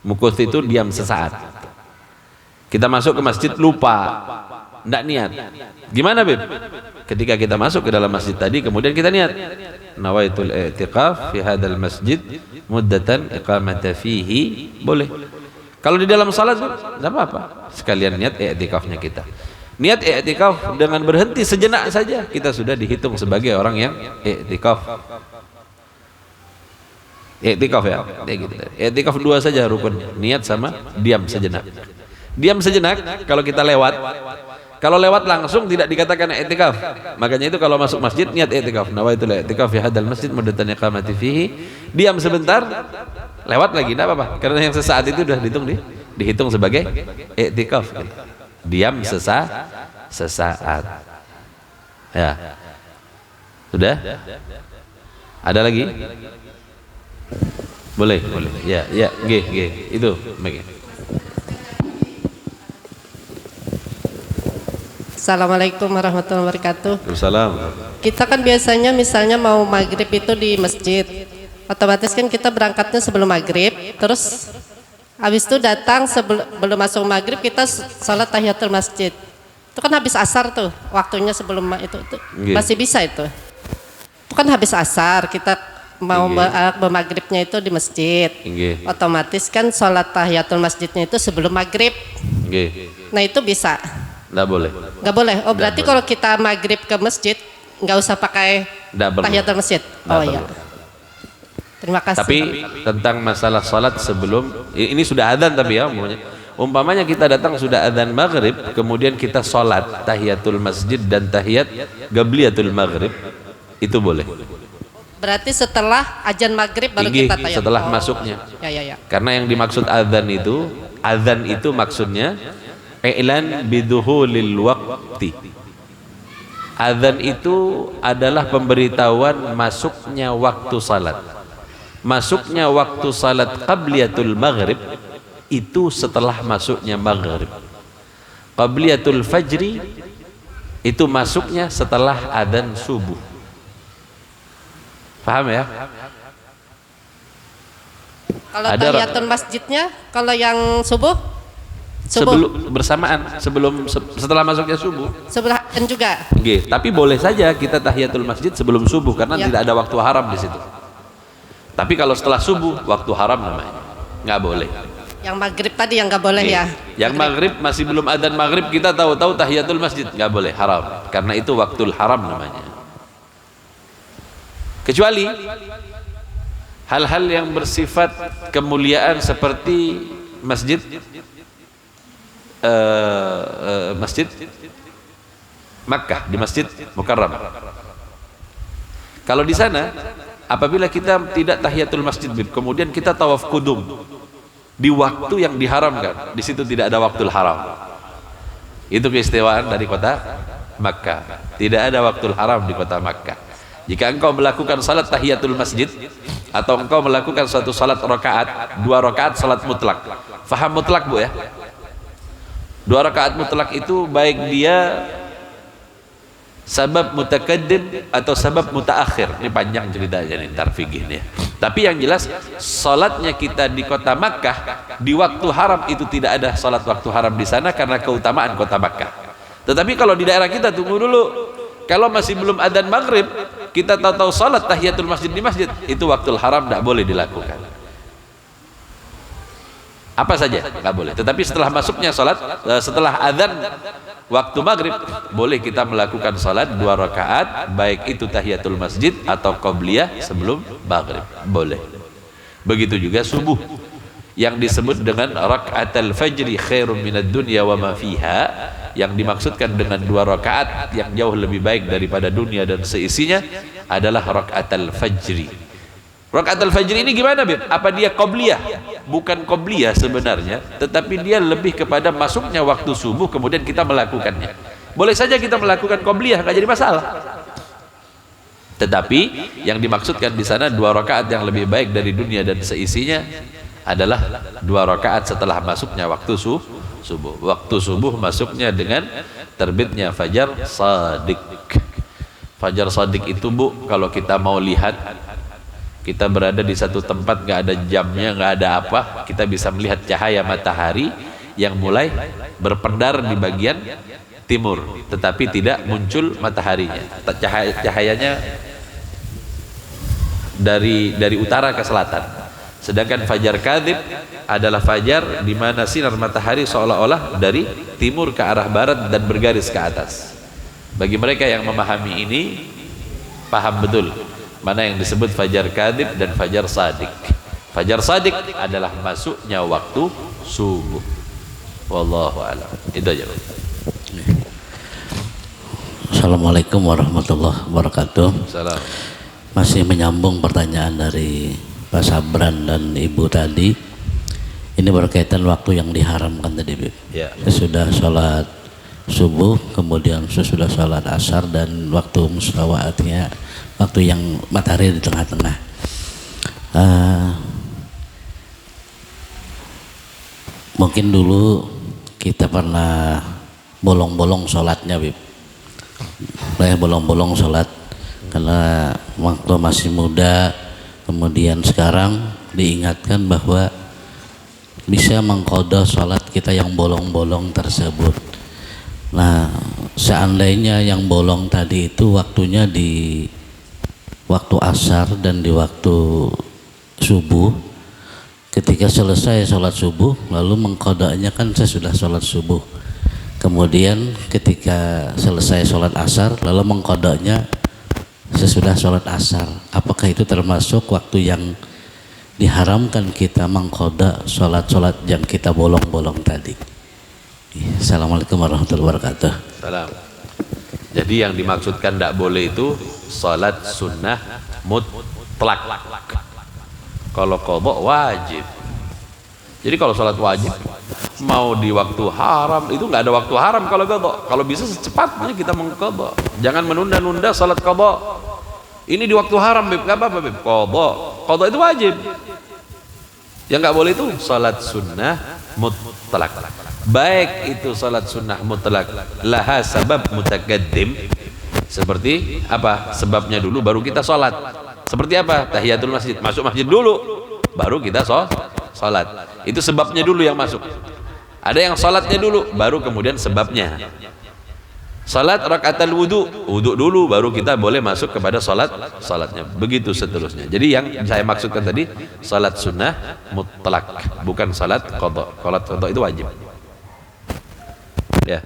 Mukuth itu diam sesaat. Kita masuk ke masjid lupa, enggak niat. Gimana Beb? Ketika kita masuk ke dalam masjid tadi kemudian kita niat, nawaitul i'tikaf fi hadzal masjid muddatan iqamata fihi, boleh. Kalau di dalam salat enggak apa-apa, sekalian niat i'tikafnya kita. Niat i'tikaf dengan berhenti sejenak saja kita sudah dihitung sebagai orang yang i'tikaf. I'tikaf ya, kayak gitu. I'tikaf dua saja rukunnya, niat sama diam sejenak. Diam sejenak kalau kita lewat. Kalau lewat langsung tidak dikatakan i'tikaf. Makanya itu kalau masuk masjid niat i'tikaf. Nawaitul i'tikaf fi hadzal masjid muddatan iqamati fihi. Diam sebentar, lewat lagi enggak apa-apa. Karena yang sesaat itu sudah dihitung sebagai i'tikaf. Diam sesaat. Ya. Sudah? Ada lagi? Boleh. Ya, G. Itu, Meg. Assalamualaikum warahmatullahi wabarakatuh. Waalaikumsalam. Kita kan biasanya misalnya mau maghrib itu di masjid, otomatis kan kita berangkatnya sebelum maghrib, terus habis itu datang sebelum masuk maghrib kita sholat tahiyatul masjid. Itu kan habis asar tuh, waktunya sebelum itu masih bisa itu. Itu kan habis asar kita mau bermaghribnya itu di masjid. Otomatis kan sholat tahiyatul masjidnya itu sebelum maghrib. Nah itu bisa. Nggak boleh. Nggak boleh. Oh berarti kalau kita maghrib ke masjid nggak usah pakai tahiyatul masjid. Oh iya. Terima kasih. Tapi tentang masalah salat sebelum ini sudah adzan tapi ya umpamanya kita datang sudah adzan maghrib kemudian kita salat tahiyatul masjid dan tahiyat qabliyatul maghrib itu boleh. Berarti setelah azan maghrib baru kita tahiyatul. Setelah masuknya. Ya. Karena yang dimaksud adzan itu maksudnya i'lan biduhulil waqti. Adzan itu adalah pemberitahuan masuknya waktu salat. Masuknya waktu salat qabliyatul maghrib itu setelah masuknya maghrib. Qabliyatul fajri itu masuknya setelah adzan subuh. Paham ya? Kalau Ada tahiyatul masjidnya, kalau yang subuh sebelum bersamaan setelah masuknya subuh. sebelahan juga. Nggih, tapi boleh saja kita tahiyatul masjid sebelum subuh karena Ya. tidak ada waktu haram di situ. Tapi kalau setelah subuh waktu haram namanya. Nggak boleh. Yang maghrib tadi yang nggak boleh Nggih. ya. Yang maghrib masih belum adzan maghrib kita tahu-tahu tahiyatul masjid, nggak boleh, haram. Karena itu waktul haram namanya. Kecuali hal-hal yang bersifat kemuliaan seperti masjid masjid Makkah, di Masjid Mukarram. Kalau di sana apabila kita tidak tahiyatul masjid kemudian kita tawaf kudum di waktu yang diharamkan, di situ tidak ada waktul haram. Itu keistimewaan dari kota Makkah. Tidak ada waktul haram di kota Makkah. Jika engkau melakukan salat tahiyatul masjid atau engkau melakukan suatu salat rakaat, 2 rakaat salat mutlak. Faham mutlak, Bu ya? 2 rakaat mutlak itu baik dia sabab mutakaddim atau sabab mutaakhir. Ini panjang ceritanya nih, ntar fikih nih. Tapi yang jelas salatnya kita di kota Makkah di waktu haram itu tidak ada salat waktu haram di sana karena keutamaan kota Makkah. Tetapi kalau di daerah kita, tunggu dulu, kalau masih belum adzan maghrib kita tahu-tahu salat tahiyatul masjid di masjid, itu waktul haram, tidak boleh dilakukan. Apa saja nggak boleh. Tetapi setelah masuknya salat, setelah adzan waktu maghrib, boleh kita melakukan salat 2 rakaat, baik itu tahiyatul masjid atau qobliyah sebelum maghrib, boleh. Begitu juga subuh yang disebut dengan rakaatul fajri khairum minad dunya wa ma fiha, yang dimaksudkan dengan 2 rakaat yang jauh lebih baik daripada dunia dan seisinya adalah rakaatul fajri. Rakaatul fajri ini gimana, Bib? Apa dia qobliyah? Bukan qobliyah sebenarnya, tetapi dia lebih kepada masuknya waktu subuh kemudian kita melakukannya. Boleh saja kita melakukan qobliyah, nggak jadi masalah. Tetapi yang dimaksudkan di sana 2 rakaat yang lebih baik dari dunia dan seisinya adalah 2 rakaat setelah masuknya waktu subuh. Waktu subuh masuknya dengan terbitnya fajar shadiq. Fajar shadiq itu, Bu, kalau kita mau lihat, kita berada di satu tempat nggak ada jamnya, nggak ada apa, kita bisa melihat cahaya matahari yang mulai berpendar di bagian timur, tetapi tidak muncul mataharinya. Cahayanya dari utara ke selatan. Sedangkan fajar kadzib adalah fajar di mana sinar matahari seolah-olah dari timur ke arah barat dan bergaris ke atas. Bagi mereka yang memahami ini, paham betul mana yang disebut fajar kadzib dan fajar shadiq. Fajar shadiq adalah masuknya waktu subuh. Wallahu a'lam. Itu aja. Assalamualaikum warahmatullahi wabarakatuh. Salam. Masih menyambung pertanyaan dari Pak Sabran dan Ibu tadi. Ini berkaitan waktu yang diharamkan tadi, Bib. Ya. Sesudah sholat subuh, kemudian sesudah sholat asar, dan waktu musawaatnya, waktu yang matahari di tengah-tengah. Mungkin dulu kita pernah bolong-bolong sholatnya, Bib. Bolong-bolong sholat karena waktu masih muda. Kemudian sekarang diingatkan bahwa bisa mengqadha sholat kita yang bolong-bolong tersebut. Nah, seandainya yang bolong tadi itu waktunya di waktu asar dan di waktu subuh, ketika selesai sholat subuh lalu mengqadhanya kan sesudah sholat subuh, kemudian ketika selesai sholat asar lalu mengqadhanya sesudah sholat asar, apakah itu termasuk waktu yang diharamkan kita mengqadha sholat-sholat yang kita bolong-bolong tadi? Assalamualaikum warahmatullahi wabarakatuh. Salam. Jadi yang dimaksudkan tidak boleh itu salat sunnah mutlak. Kalau qadha wajib. Jadi kalau salat wajib mau di waktu haram itu nggak ada waktu haram kalau qadha. Kalau bisa secepatnya kita mengqadha. Jangan menunda-nunda salat qadha. Ini di waktu haram, Bib. Enggak apa-apa, Bib. Qadha. Qadha itu wajib. Yang nggak boleh itu salat sunnah mutlak. Baik itu salat sunnah mutlak laha sabab mutakaddim, seperti apa? Sebabnya dulu baru kita salat. Seperti apa? Tahiyatul masjid. Masuk masjid dulu, baru kita sholat. Itu sebabnya dulu yang masuk. Ada yang sholatnya dulu, baru kemudian sebabnya. Salat rakaatul wudu dulu, baru kita boleh masuk kepada salatnya. Begitu seterusnya. Jadi yang saya maksudkan tadi salat sunnah mutlak, bukan salat qadha. Salat qadha itu wajib. Ya.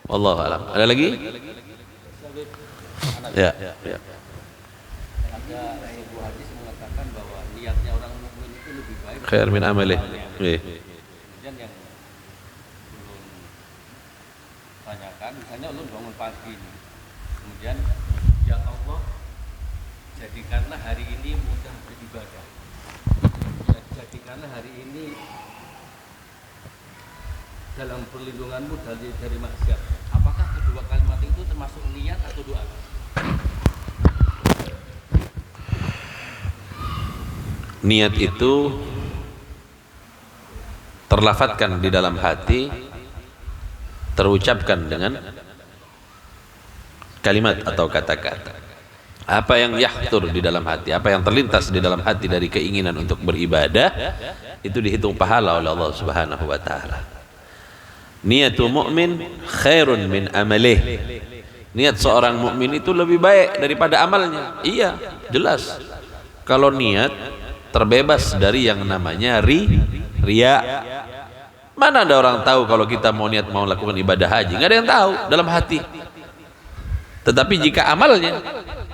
Wallahu a'lam. Ada lagi? Ya. Ya. Khair min amalih. Misalnya ulun bangun pagi, kemudian ya Allah jadikanlah hari ini mudah beribadah, jadikanlah hari ini dalam perlindunganmu dari maksiat. Apakah kedua kalimat itu termasuk niat atau doa? Niat itu terlafadzkan di dalam hati, terucapkan dengan kalimat atau kata-kata. Apa yang yahtur di dalam hati, apa yang terlintas di dalam hati dari keinginan untuk beribadah, itu dihitung pahala oleh Allah Subhanahu wa taala. Niatul mu'min khairun min amalih. Niat seorang mukmin itu lebih baik daripada amalnya. Iya, jelas. Kalau niat terbebas dari yang namanya riya. Mana ada orang tahu kalau kita mau niat mau lakukan ibadah haji? Nggak ada yang tahu dalam hati. Tetapi jika amalnya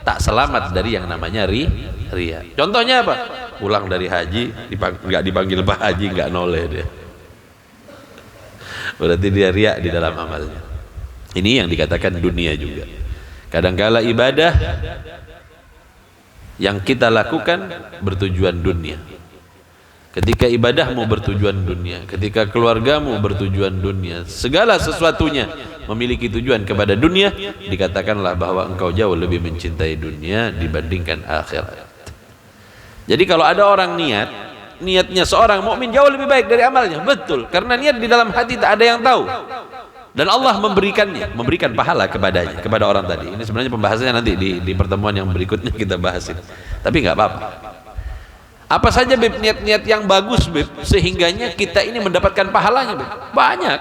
tak selamat dari yang namanya riya. Contohnya apa? Pulang dari haji nggak dipanggil Pak Haji, nggak noleh dia. Berarti dia riya di dalam amalnya. Ini yang dikatakan dunia juga. Kadangkala ibadah yang kita lakukan bertujuan dunia. Ketika ibadahmu bertujuan dunia, ketika keluargamu bertujuan dunia, segala sesuatunya memiliki tujuan kepada dunia, dikatakanlah bahwa engkau jauh lebih mencintai dunia dibandingkan akhirat. Jadi kalau ada orang niatnya seorang mukmin jauh lebih baik dari amalnya, betul, karena niat di dalam hati tak ada yang tahu. Dan Allah memberikan pahala kepadanya, kepada orang tadi. Ini sebenarnya pembahasannya nanti di pertemuan yang berikutnya kita bahasin. Tapi nggak apa-apa. Apa saja Beb niat-niat yang bagus Beb, sehingganya kita ini mendapatkan pahalanya Beb. Banyak.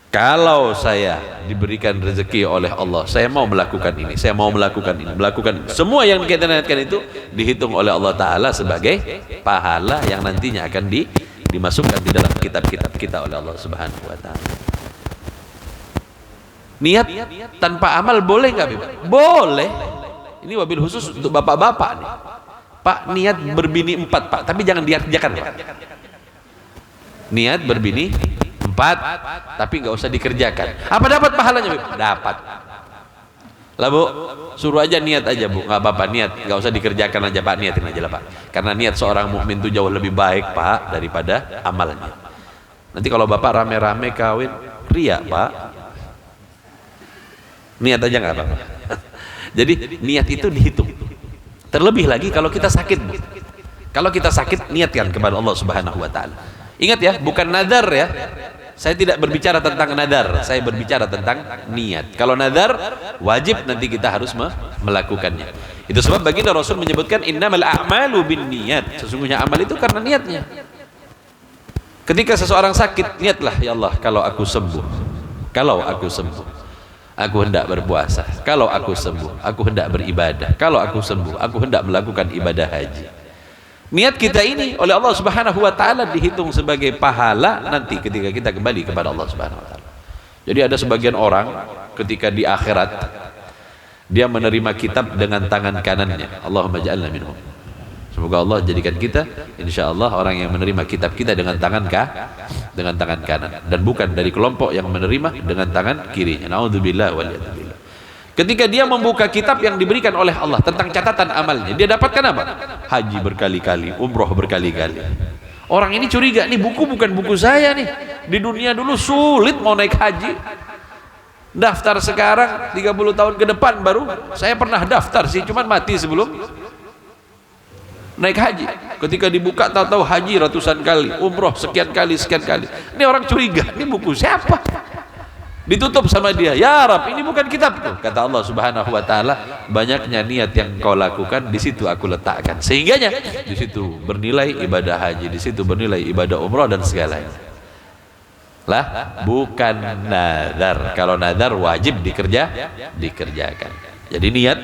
Kalau saya diberikan rezeki oleh Allah, saya mau melakukan ini, saya mau melakukan ini, melakukan ini. Semua yang kita niatkan itu dihitung oleh Allah Ta'ala sebagai pahala yang nantinya akan dimasukkan di dalam kitab-kitab kita oleh Allah Subhanahu wa Ta'ala. Niat tanpa amal boleh nggak Beb? Boleh. Ini wabil khusus untuk bapak-bapak nih. Pak, niat berbini 4 Pak, tapi jangan dikerjakan Pak. Niat berbini 4, tapi nggak usah dikerjakan. Apa dapat pahalanya Beb? Dapat. Lah Bu, suruh aja niat aja Bu, nggak apa-apa niat, nggak usah dikerjakan aja Pak, niatin aja lah Pak. Karena niat seorang mukmin itu jauh lebih baik Pak daripada amalnya. Nanti kalau Bapak rame-rame kawin, riya Pak. Niat aja nggak apa-apa. Jadi niat itu dihitung. Terlebih lagi kalau kita sakit. Kalau kita sakit, niatkan kepada Allah Subhanahu wa Ta'ala. Ingat ya, bukan nadar ya. Saya tidak berbicara tentang nadar, saya berbicara tentang niat. Kalau nadar, wajib nanti kita harus melakukannya. Itu sebab baginda Rasul menyebutkan innamal a'malu binniyat. Sesungguhnya amal itu karena niatnya. Ketika seseorang sakit, niatlah, ya Allah, kalau aku sembuh. Kalau aku sembuh, aku hendak berpuasa. Kalau aku sembuh, aku hendak beribadah. Kalau aku sembuh, aku hendak melakukan ibadah haji. Niat kita ini oleh Allah Subhanahu wa Ta'ala dihitung sebagai pahala nanti ketika kita kembali kepada Allah Subhanahu wa Ta'ala. Jadi ada sebagian orang ketika di akhirat dia menerima kitab dengan tangan kanannya. Allahumma ja'alna minhum. Semoga Allah jadikan kita insyaallah orang yang menerima kitab kita dengan tangan kanan, dan bukan dari kelompok yang menerima dengan tangan kirinya. Naudzubillah waliyadzubillah. Ketika dia membuka kitab yang diberikan oleh Allah tentang catatan amalnya, dia dapatkan apa? Haji berkali-kali, umroh berkali-kali. Orang ini curiga, nih buku bukan buku saya nih. Di dunia dulu sulit mau naik haji. Daftar sekarang 30 tahun ke depan baru. Saya pernah daftar sih, cuman mati sebelum naik haji. Ketika dibuka tahu-tahu haji ratusan kali, umroh sekian kali. Ini orang curiga, ini buku siapa? Ditutup sama dia, ya Rab, ini bukan kitabku. Kata Allah Subhanahu wa taala, banyaknya niat yang kau lakukan, di situ aku letakkan. Sehingganya di situ bernilai ibadah haji, di situ bernilai ibadah umrah dan segalanya. Lah, bukan nazar. Kalau nazar wajib dikerjakan. Jadi niat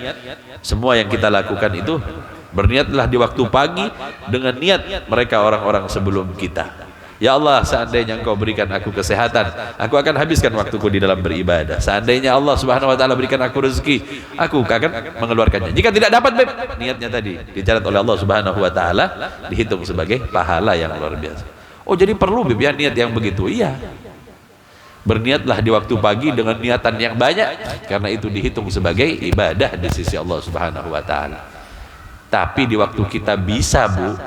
semua yang kita lakukan itu, berniatlah di waktu pagi dengan niat mereka orang-orang sebelum kita. Ya Allah, seandainya Engkau berikan aku kesehatan, aku akan habiskan waktuku di dalam beribadah. Seandainya Allah Subhanahu wa taala berikan aku rezeki, aku akan mengeluarkannya. Jika tidak dapat, Beb, niatnya tadi dicatat oleh Allah Subhanahu wa taala, dihitung sebagai pahala yang luar biasa. Oh, jadi perlu, Beb, ya, niat yang begitu. Iya. Berniatlah di waktu pagi dengan niatan yang banyak, karena itu dihitung sebagai ibadah di sisi Allah Subhanahu wa taala. Tapi di waktu kita bisa, Bu,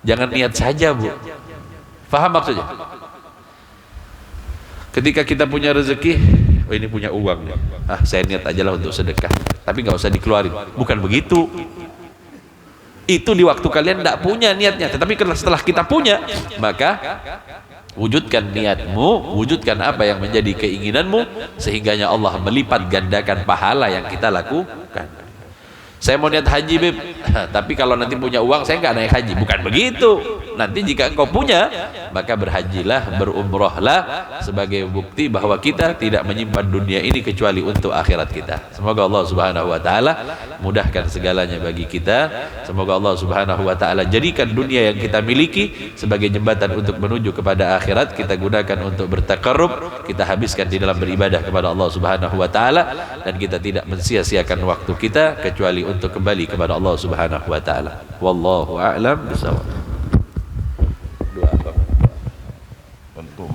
jangan niat saja, Bu. Faham maksudnya? Ketika kita punya rezeki, oh ini punya uang nih, saya niat aja lah untuk sedekah, tapi nggak usah dikeluarin. Bukan begitu. Itu di waktu kalian tidak punya niatnya. Tetapi setelah kita punya, maka wujudkan niatmu, wujudkan apa yang menjadi keinginanmu, sehingganya Allah melipat gandakan pahala yang kita lakukan. Saya mau niat haji, Beb, tapi kalau nanti punya uang saya nggak naik haji. Bukan begitu. Nanti jika engkau punya, maka berhajilah, berumrohlah sebagai bukti bahwa kita tidak menyimpan dunia ini kecuali untuk akhirat kita. Semoga Allah Subhanahu wa taala mudahkan segalanya bagi kita. Semoga Allah Subhanahu wa taala jadikan dunia yang kita miliki sebagai jembatan untuk menuju kepada akhirat. Kita gunakan untuk bertakarrub, kita habiskan di dalam beribadah kepada Allah Subhanahu wa taala, dan kita tidak mensia-siakan waktu kita kecuali untuk kembali kepada Allah Subhanahu wa taala. Wallahu a'lam bishawab. Doa apa? Bantu